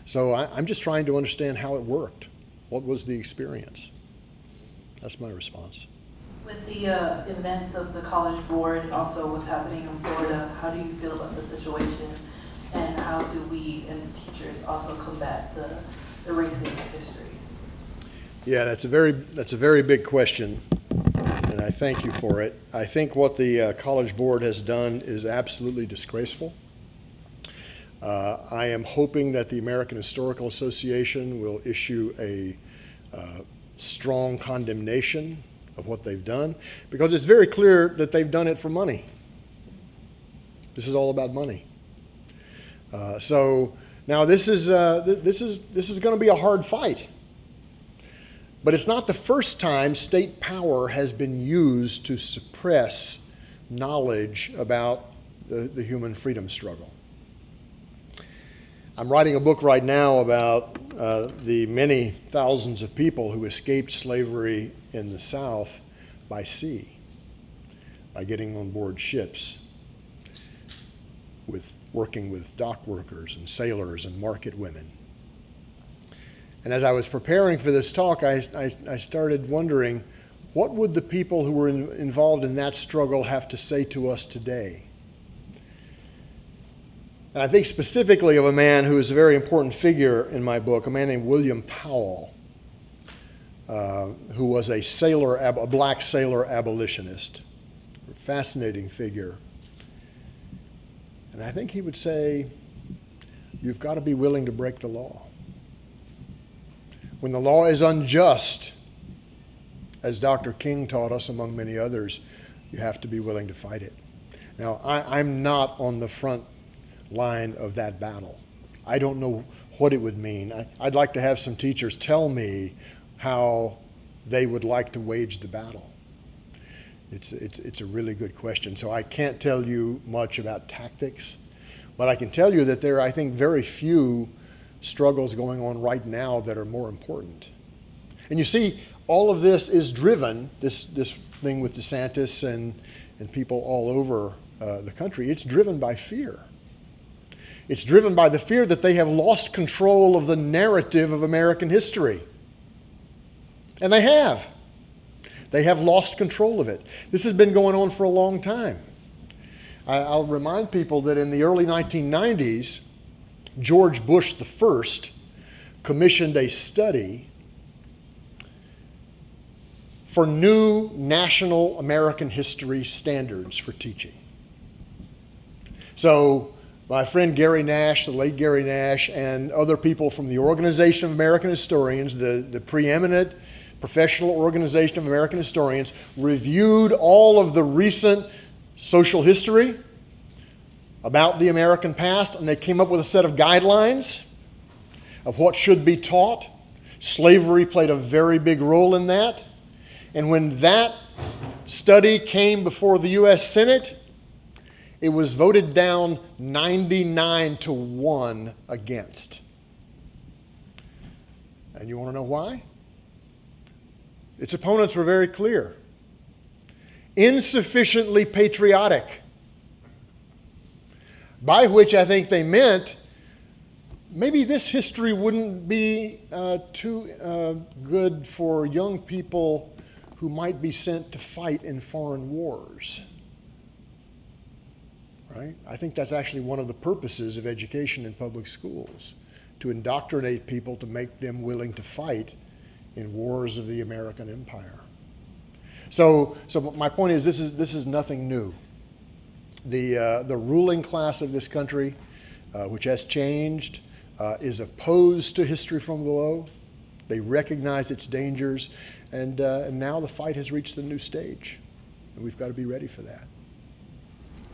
So I'm just trying to understand how it worked. What was the experience? That's my response. With the events of the College Board, and also what's happening in Florida, how do you feel about the situation, and how do we and teachers also combat the erasing of history? Yeah, that's a very big question, and I thank you for it. I think what the College Board has done is absolutely disgraceful. I am hoping that the American Historical Association will issue a strong condemnation of what they've done, because it's very clear that they've done it for money. This is all about money. So now this is going to be a hard fight. But it's not the first time state power has been used to suppress knowledge about the human freedom struggle. I'm writing a book right now about the many thousands of people who escaped slavery in the South by sea, by getting on board ships, working with dock workers and sailors and market women. And as I was preparing for this talk, I started wondering, what would the people who were involved in that struggle have to say to us today? And I think specifically of a man who is a very important figure in my book, a man named William Powell, who was a black sailor abolitionist, a fascinating figure. And I think he would say, you've got to be willing to break the law. When the law is unjust, as Dr. King taught us, among many others, you have to be willing to fight it. Now, I'm not on the front line of that battle. I don't know what it would mean. I'd like to have some teachers tell me how they would like to wage the battle. It's a really good question. So I can't tell you much about tactics, but I can tell you that there are, I think, very few struggles going on right now that are more important. And you see, all of this is driven, this thing with DeSantis and people all over the country, it's driven by fear. It's driven by the fear that they have lost control of the narrative of American history. And they have. They have lost control of it. This has been going on for a long time. I'll remind people that in the early 1990s, George Bush I commissioned a study for new national American history standards for teaching. So my friend Gary Nash, the late Gary Nash, and other people from the Organization of American Historians, the preeminent professional organization of American historians, reviewed all of the recent social history about the American past, and they came up with a set of guidelines of what should be taught. Slavery played a very big role in that. And when that study came before the U.S. Senate, it was voted down 99-1 against. And you want to know why? Its opponents were very clear. Insufficiently patriotic. By which I think they meant maybe this history wouldn't be too good for young people who might be sent to fight in foreign wars. Right? I think that's actually one of the purposes of education in public schools, to indoctrinate people to make them willing to fight in wars of the American empire. So my point is, this is nothing new. The ruling class of this country, which has changed, is opposed to history from below. They recognize its dangers, and now the fight has reached a new stage, and we've got to be ready for that.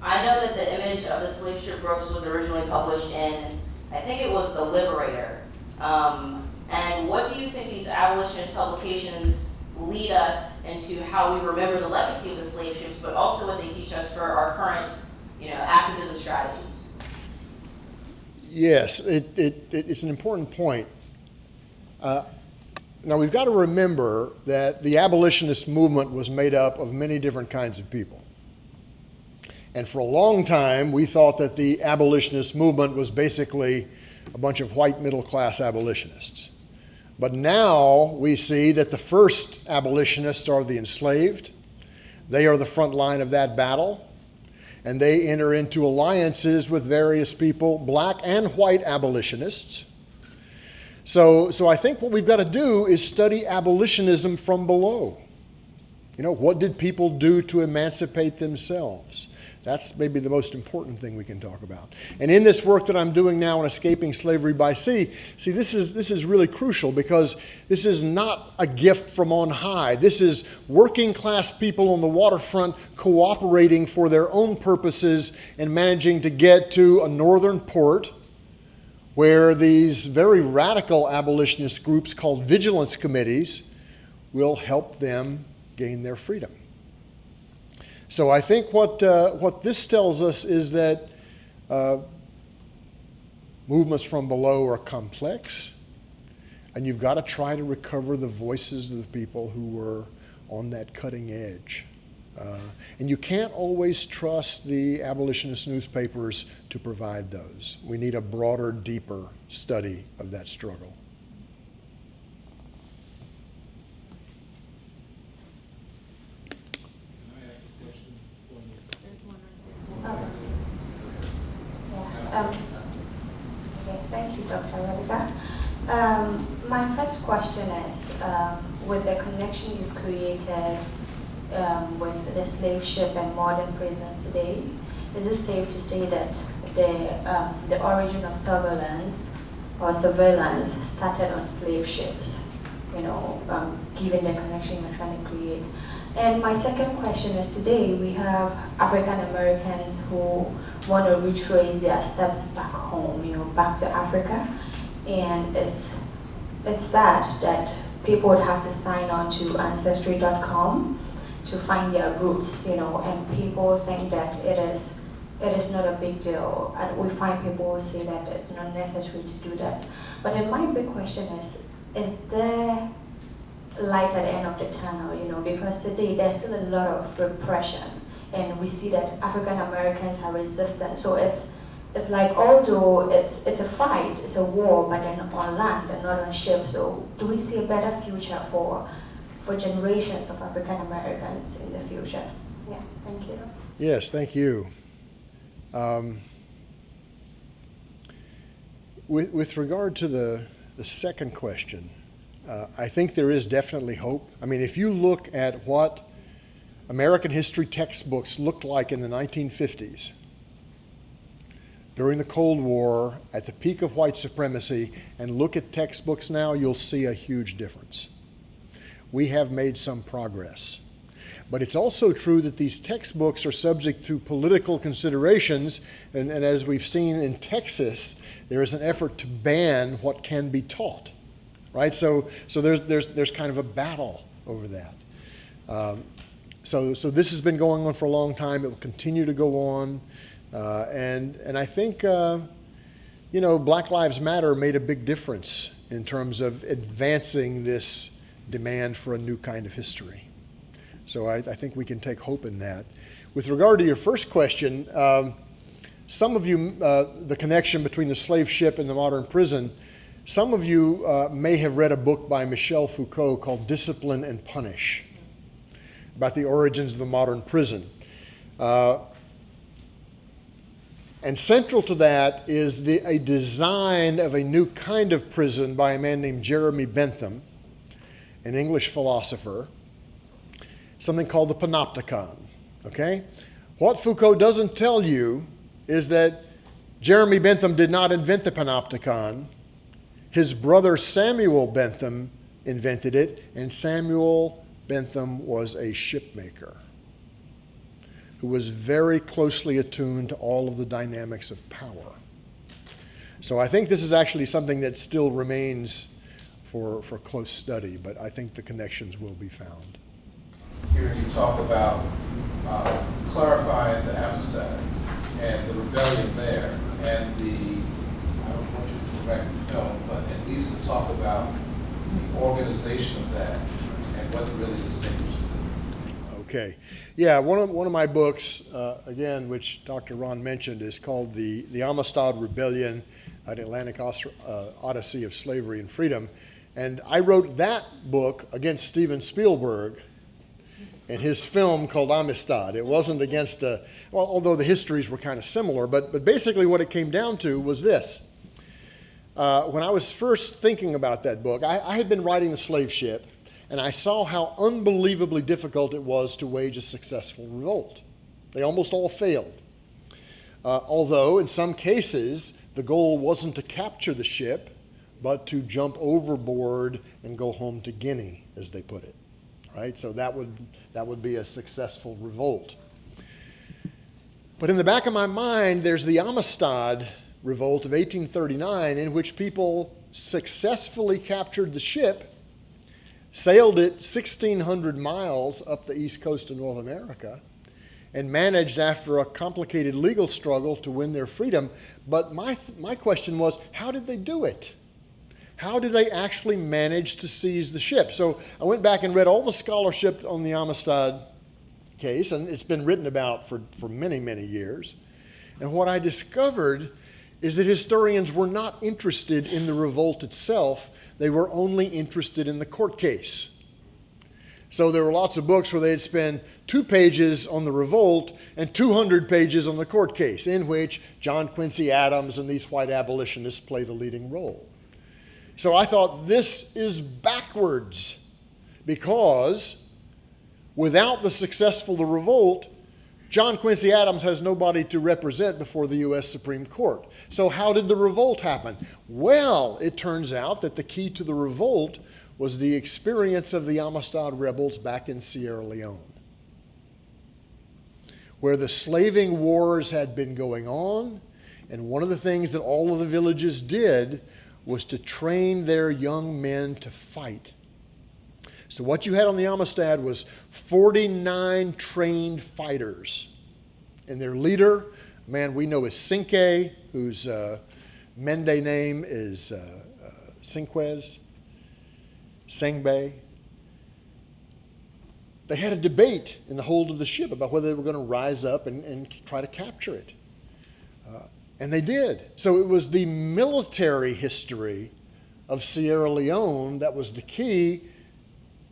I know that the image of the slave ship ropes was originally published in, I think it was The Liberator. And what do you think these abolitionist publications lead us into how we remember the legacy of the slave ships, but also what they teach us for our current, activism strategies? Yes, it's an important point. Now we've got to remember that the abolitionist movement was made up of many different kinds of people. And for a long time, we thought that the abolitionist movement was basically a bunch of white middle-class abolitionists. But now we see that the first abolitionists are the enslaved. They are the front line of that battle. And they enter into alliances with various people, black and white abolitionists. So I think what we've got to do is study abolitionism from below. What did people do to emancipate themselves? That's maybe the most important thing we can talk about. And in this work that I'm doing now on escaping slavery by sea, see, this is really crucial, because this is not a gift from on high. This is working class people on the waterfront cooperating for their own purposes and managing to get to a northern port where these very radical abolitionist groups called vigilance committees will help them gain their freedom. So I think what this tells us is that movements from below are complex, and you've got to try to recover the voices of the people who were on that cutting edge. And you can't always trust the abolitionist newspapers to provide those. We need a broader, deeper study of that struggle. Okay, thank you, Dr. Rediker. My first question is, with the connection you've created with the slave ship and modern prisons today, is it safe to say that the origin of surveillance started on slave ships, given the connection you're trying to create? And my second question is, today we have African Americans who want to retrace their steps back home, back to Africa. And it's sad that people would have to sign on to Ancestry.com to find their roots, and people think that it is not a big deal. And we find people who say that it's not necessary to do that. But then my big question is there light at the end of the tunnel, because today there's still a lot of repression, and we see that African Americans are resistant. So it's like, although it's a fight, it's a war, but then on land and not on ships. So do we see a better future for generations of African Americans in the future? Yeah, thank you. Yes, thank you. With regard to the second question, I think there is definitely hope. I mean, if you look at what American history textbooks looked like in the 1950s, during the Cold War, at the peak of white supremacy, and look at textbooks now, you'll see a huge difference. We have made some progress. But it's also true that these textbooks are subject to political considerations, and as we've seen in Texas, there is an effort to ban what can be taught, right? So there's kind of a battle over that. So this has been going on for a long time. It will continue to go on, and I think Black Lives Matter made a big difference in terms of advancing this demand for a new kind of history. So I think we can take hope in that. With regard to your first question, some of you, the connection between the slave ship and the modern prison, some of you may have read a book by Michel Foucault called Discipline and Punish, about the origins of the modern prison. And central to that is a design of a new kind of prison by a man named Jeremy Bentham, an English philosopher, something called the Panopticon, okay? What Foucault doesn't tell you is that Jeremy Bentham did not invent the Panopticon. His brother Samuel Bentham invented it, and Samuel Bentham was a shipmaker who was very closely attuned to all of the dynamics of power. So I think this is actually something that still remains for close study, but I think the connections will be found. Hearing you talk about clarifying the Amistad and the rebellion there, and I don't want you to correct the film, but at least to talk about the organization of that and what really distinguishes it. Okay. Yeah, one of my books, again, which Dr. Ron mentioned, is called The Amistad Rebellion, an Atlantic Odyssey of Slavery and Freedom. And I wrote that book against Steven Spielberg and his film called Amistad. It wasn't against, although the histories were kind of similar, but basically what it came down to was this. When I was first thinking about that book, I had been writing The Slave Ship, and I saw how unbelievably difficult it was to wage a successful revolt. They almost all failed. Although in some cases, the goal wasn't to capture the ship, but to jump overboard and go home to Guinea, as they put it. Right? So that would be a successful revolt. But in the back of my mind, there's the Amistad Revolt of 1839, in which people successfully captured the ship, sailed it 1,600 miles up the east coast of North America, and managed, after a complicated legal struggle, to win their freedom. But my question was, how did they do it? How did they actually manage to seize the ship? So I went back and read all the scholarship on the Amistad case, and it's been written about for many, many years. And what I discovered is that historians were not interested in the revolt itself. They were only interested in the court case. So there were lots of books where they'd spend 2 pages on the revolt and 200 pages on the court case, in which John Quincy Adams and these white abolitionists play the leading role. So I thought, this is backwards, because without the successful revolt, John Quincy Adams has nobody to represent before the U.S. Supreme Court. So how did the revolt happen? Well, it turns out that the key to the revolt was the experience of the Amistad rebels back in Sierra Leone, where the slaving wars had been going on, and one of the things that all of the villages did was to train their young men to fight. So what you had on the Amistad was 49 trained fighters. And their leader, a man we know as Cinque, whose Mende name is Sengbe. They had a debate in the hold of the ship about whether they were going to rise up and try to capture it. And they did. So it was the military history of Sierra Leone that was the key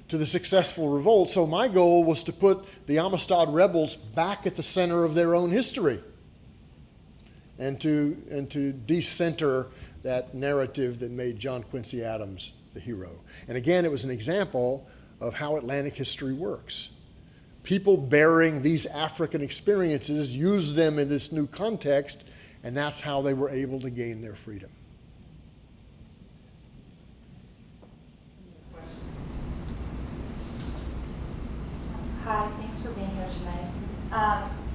to the successful revolt. So my goal was to put the Amistad rebels back at the center of their own history and to decenter that narrative that made John Quincy Adams the hero. And again, it was an example of how Atlantic history works. People bearing these African experiences use them in this new context, and that's how they were able to gain their freedom. Hi, thanks for being here tonight.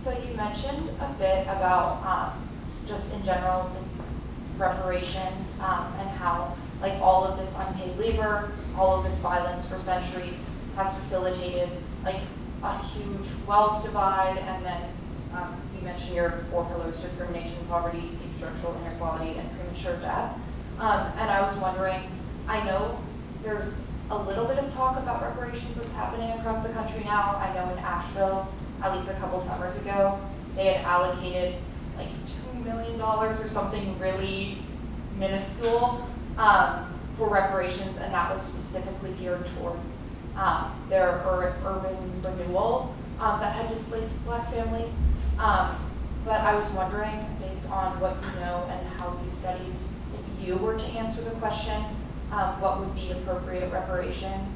So you mentioned a bit about just in general reparations and how like all of this unpaid labor, all of this violence for centuries has facilitated like a huge wealth divide, and then you mentioned your 4 pillars: discrimination, poverty, deep structural inequality, and premature death. And I was wondering, I know there's a little bit of talk about reparations that's happening across the country now. I know in Asheville, at least a couple summers ago, they had allocated like $2 million or something really minuscule for reparations, and that was specifically geared towards their urban renewal that had displaced Black families. But I was wondering, based on what you know and how you studied, if you were to answer the question, what would be appropriate reparations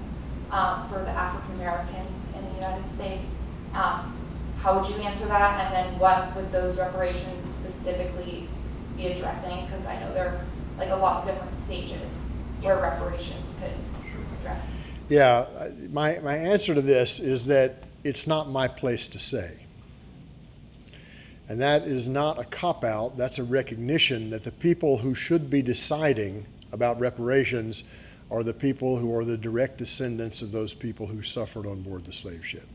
for the African Americans in the United States? How would you answer that? And then what would those reparations specifically be addressing? Because I know there are like a lot of different stages where reparations could address. Yeah, my answer to this is that it's not my place to say. And that is not a cop-out, that's a recognition that the people who should be deciding about reparations are the people who are the direct descendants of those people who suffered on board the slave ship.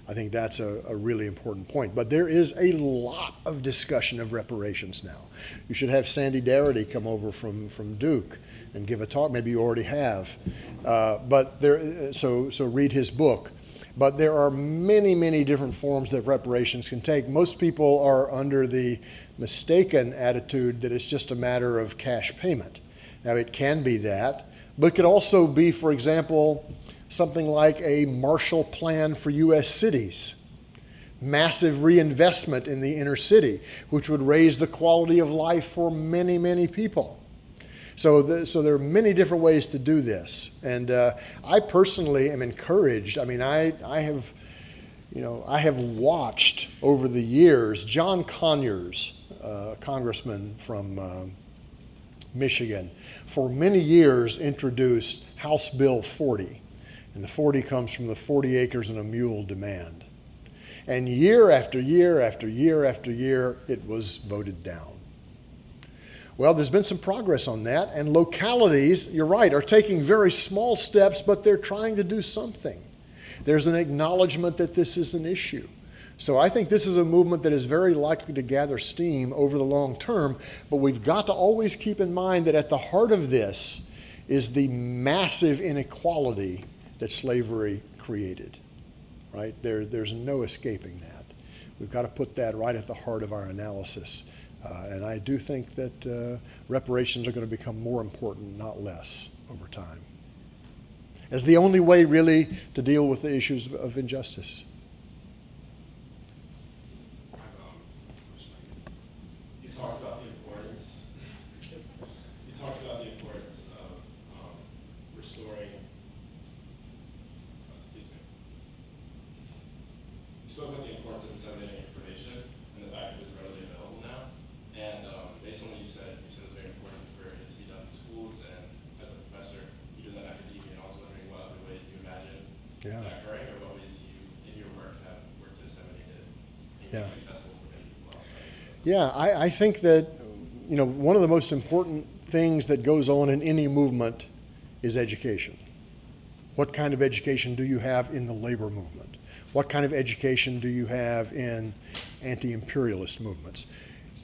I think that's a really important point. But there is a lot of discussion of reparations now. You should have Sandy Darity come over from Duke and give a talk. Maybe you already have. So read his book. But there are many, many different forms that reparations can take. Most people are under the mistaken attitude that it's just a matter of cash payment. Now, it can be that, but it could also be, for example, something like a Marshall Plan for U.S. cities, massive reinvestment in the inner city, which would raise the quality of life for many, many people. So there are many different ways to do this. And I personally am encouraged. I mean, I have watched over the years John Conyers, congressman from Michigan, for many years introduced House Bill 40. And the 40 comes from the 40 acres and a mule demand. And year after year after year after year, it was voted down. Well, there's been some progress on that, and localities, you're right, are taking very small steps, but they're trying to do something. There's an acknowledgement that this is an issue. So I think this is a movement that is very likely to gather steam over the long term, but we've got to always keep in mind that at the heart of this is the massive inequality that slavery created, right? There's no escaping that. We've got to put that right at the heart of our analysis. And I do think that reparations are going to become more important, not less, over time, as the only way really to deal with the issues of injustice. You talked about the importance of restoring. You spoke about the importance of disseminating information and the fact that it was readily available now. And based on what you said it's very important for it to be done in schools, and as a professor, you do that in academia, and I was wondering what other ways you imagine that occurring, or what ways you, in your work, have worked to disseminate it and make it accessible for many people outside. Yeah, I think that, one of the most important things that goes on in any movement is education. What kind of education do you have in the labor movement? What kind of education do you have in anti-imperialist movements?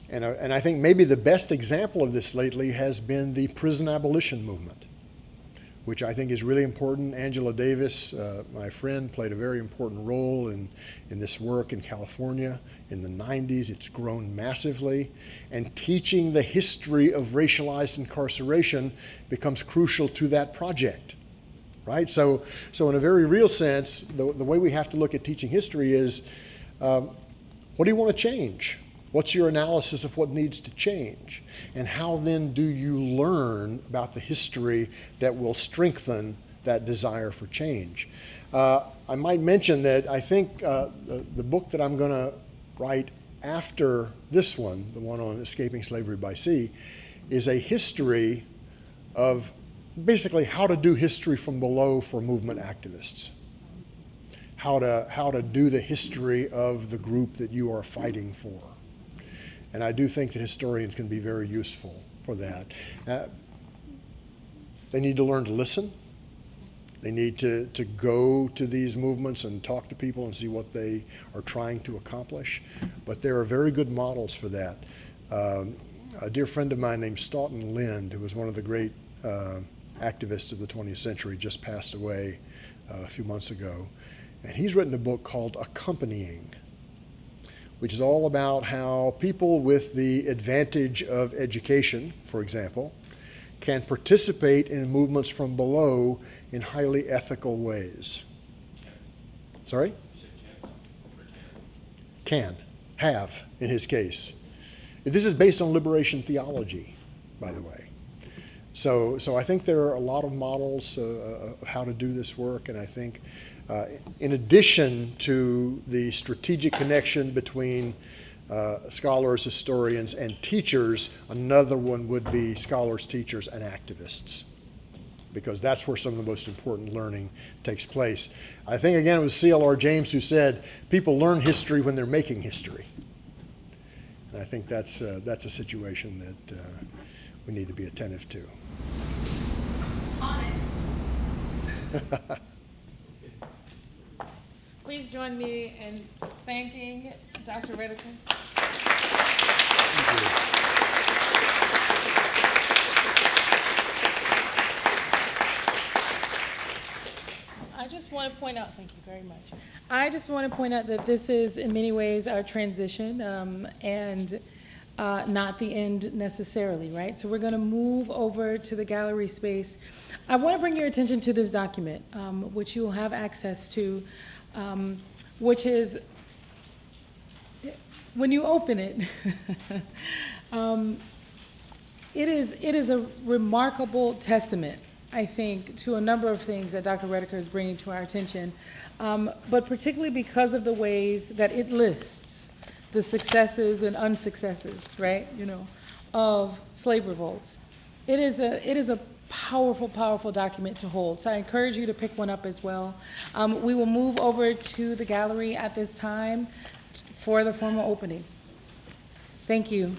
And I think maybe the best example of this lately has been the prison abolition movement, which I think is really important. Angela Davis, my friend, played a very important role in this work in California in the 90s. It's grown massively. And teaching the history of racialized incarceration becomes crucial to that project, right? So in a very real sense, the way we have to look at teaching history is, what do you want to change? What's your analysis of what needs to change? And how then do you learn about the history that will strengthen that desire for change? I might mention that I think the book that I'm going to write after this one, the one on escaping slavery by sea, is a history of basically how to do history from below for movement activists. How to do the history of the group that you are fighting for. And I do think that historians can be very useful for that. They need to learn to listen. They need to go to these movements and talk to people and see what they are trying to accomplish. But there are very good models for that. A dear friend of mine named Stoughton Lynd, who was one of the great activists of the 20th century, just passed away a few months ago. And he's written a book called Accompanying, which is all about how people with the advantage of education, for example, can participate in movements from below in highly ethical ways. Sorry? Can. Have, in his case. This is based on liberation theology, by the way. So I think there are a lot of models of how to do this work, and I think in addition to the strategic connection between scholars, historians, and teachers, another one would be scholars, teachers, and activists, because that's where some of the most important learning takes place. I think, again, it was C.L.R. James who said, people learn history when they're making history. And I think that's a situation that we need to be attentive to. Please join me in thanking Dr. Rediker. I just want to point out, thank you very much. I just want to point out that this is in many ways our transition and not the end necessarily, right? So we're going to move over to the gallery space. I want to bring your attention to this document, which you will have access to, which is, when you open it, it is a remarkable testament, I think, to a number of things that Dr. Rediker is bringing to our attention, but particularly because of the ways that it lists the successes and unsuccesses, right, of slave revolts. It is a powerful, powerful document to hold. So I encourage you to pick one up as well. We will move over to the gallery at this time for the formal opening. Thank you.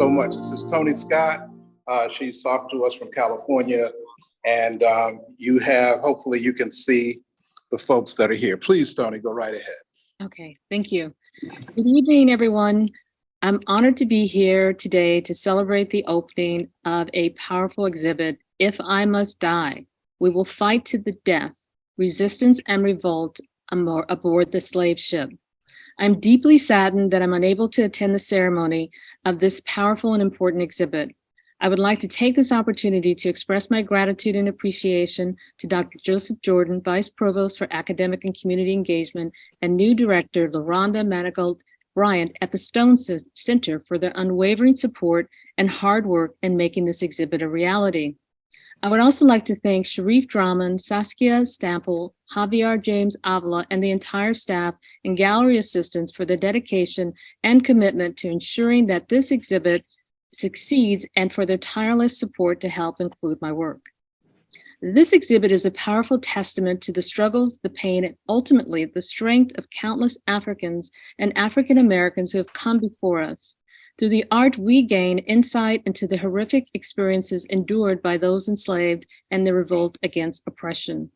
so much. This is Tony Scott. She's talking to us from California. And you have, hopefully you can see the folks that are here. Please, Tony, go right ahead. Okay, thank you. Good evening, everyone. I'm honored to be here today to celebrate the opening of a powerful exhibit, If I Must Die, We Will Fight to the Death, Resistance and Revolt Aboard the Slave Ship. I'm deeply saddened that I'm unable to attend the ceremony of this powerful and important exhibit. I would like to take this opportunity to express my gratitude and appreciation to Dr. Joseph Jordan, Vice Provost for Academic and Community Engagement, and new Director, LaRonda Manigault Bryant at the Stone Center for their unwavering support and hard work in making this exhibit a reality. I would also like to thank Sharif Draman, Saskia Stample, Javier James Avila, and the entire staff and gallery assistants for their dedication and commitment to ensuring that this exhibit succeeds and for their tireless support to help include my work. This exhibit is a powerful testament to the struggles, the pain, and ultimately the strength of countless Africans and African Americans who have come before us. Through the art, we gain insight into the horrific experiences endured by those enslaved and the revolt against oppression.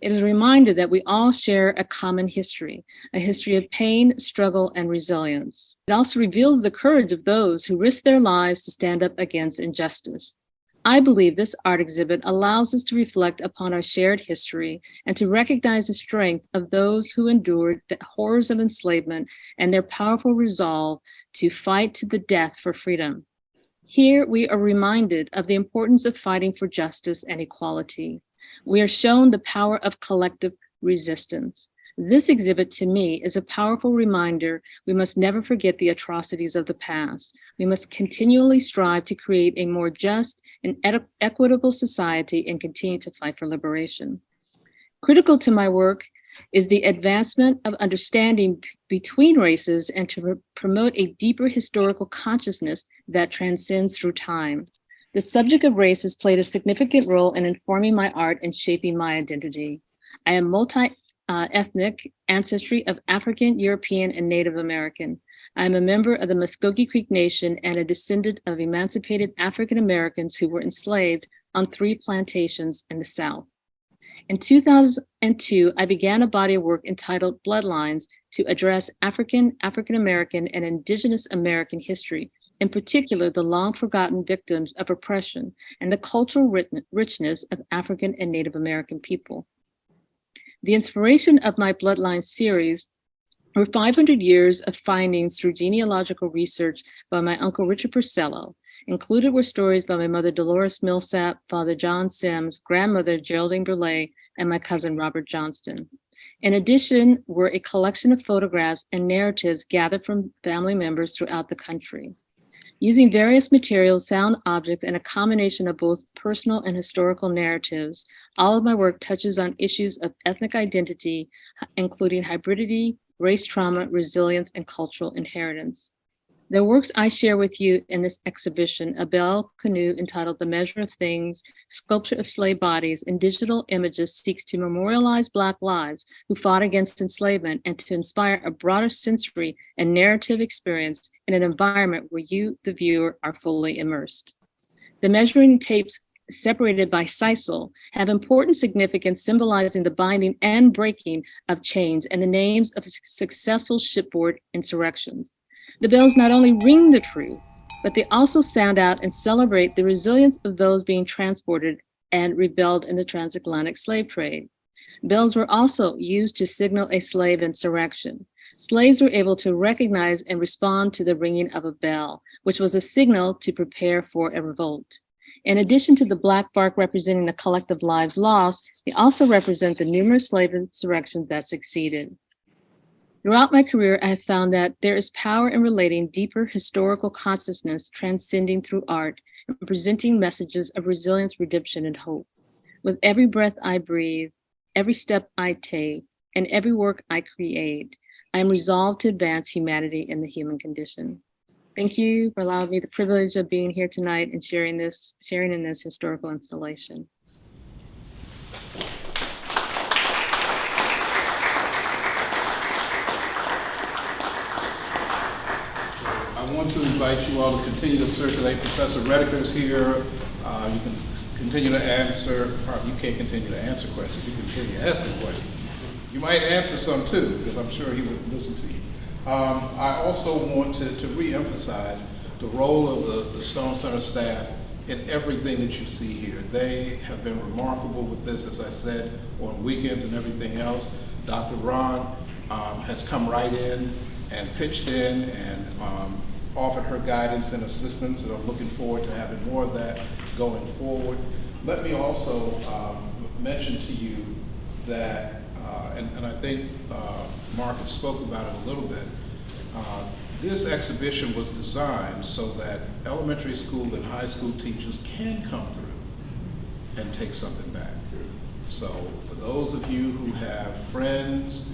It is a reminder that we all share a common history, a history of pain, struggle, and resilience. It also reveals the courage of those who risk their lives to stand up against injustice. I believe this art exhibit allows us to reflect upon our shared history and to recognize the strength of those who endured the horrors of enslavement and their powerful resolve to fight to the death for freedom. Here, we are reminded of the importance of fighting for justice and equality. We are shown the power of collective resistance. This exhibit, to me, is a powerful reminder we must never forget the atrocities of the past. We must continually strive to create a more just and equitable society and continue to fight for liberation. Critical to my work is the advancement of understanding between races and to promote a deeper historical consciousness that transcends through time. The subject of race has played a significant role in informing my art and shaping my identity. I am multi-ethnic ancestry of African, European, and Native American. I am a member of the Muskogee Creek Nation and a descendant of emancipated African Americans who were enslaved on 3 plantations in the South. In 2002, I began a body of work entitled Bloodlines to address African, African American, and Indigenous American history, in particular the long-forgotten victims of oppression and the cultural richness of African and Native American people. The inspiration of my Bloodline series were 500 years of findings through genealogical research by my uncle Richard Purcello. Included were stories by my mother Dolores Millsap, father John Sims, grandmother Geraldine Burleigh, and my cousin Robert Johnston. In addition were a collection of photographs and narratives gathered from family members throughout the country. Using various materials, found objects, and a combination of both personal and historical narratives, all of my work touches on issues of ethnic identity, including hybridity, race trauma, resilience, and cultural inheritance. The works I share with you in this exhibition, a bell canoe entitled The Measure of Things, Sculpture of Slave Bodies, and Digital Images seeks to memorialize Black lives who fought against enslavement and to inspire a broader sensory and narrative experience in an environment where you, the viewer, are fully immersed. The measuring tapes separated by sisal have important significance symbolizing the binding and breaking of chains and the names of successful shipboard insurrections. The bells not only ring the truth, but they also sound out and celebrate the resilience of those being transported and rebelled in the transatlantic slave trade. Bells were also used to signal a slave insurrection. Slaves were able to recognize and respond to the ringing of a bell, which was a signal to prepare for a revolt. In addition to the black bark representing the collective lives lost, they also represent the numerous slave insurrections that succeeded. Throughout my career, I have found that there is power in relating deeper historical consciousness transcending through art and presenting messages of resilience, redemption, and hope. With every breath I breathe, every step I take, and every work I create, I am resolved to advance humanity and the human condition. Thank you for allowing me the privilege of being here tonight and sharing in this historical installation. I want to invite you all to continue to circulate. Professor Rediker is here. You can continue to answer, or you can't continue to answer questions, you can continue asking questions. You might answer some too, because I'm sure he would listen to you. I also want to re-emphasize the role of the Stone Center staff in everything that you see here. They have been remarkable with this, as I said, on weekends and everything else. Dr. Ron has come right in and pitched in and offered her guidance and assistance, and I'm looking forward to having more of that going forward. Let me also mention to you that, and I think Marcus spoke about it a little bit, this exhibition was designed so that elementary school and high school teachers can come through and take something back. So for those of you who have friends,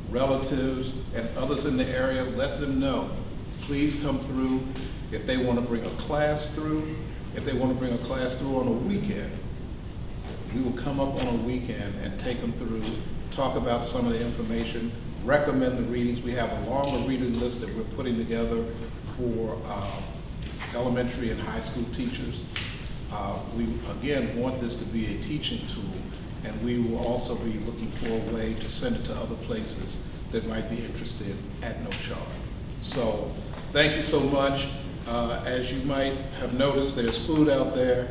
relatives, and others in the area, let them know. Please come through. If they want to bring a class through, if they want to bring a class through on a weekend, we will come up on a weekend and take them through, talk about some of the information, recommend the readings. We have a long reading list that we're putting together for elementary and high school teachers. We, again, want this to be a teaching tool, and we will also be looking for a way to send it to other places that might be interested at no charge. So thank you so much. As you might have noticed, there's food out there.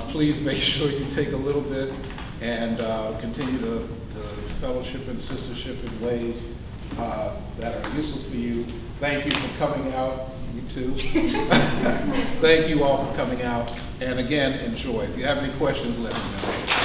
Please make sure you take a little bit and continue the fellowship and sistership in ways that are useful for you. Thank you for coming out. You too. Thank you all for coming out. And again, enjoy. If you have any questions, let me know.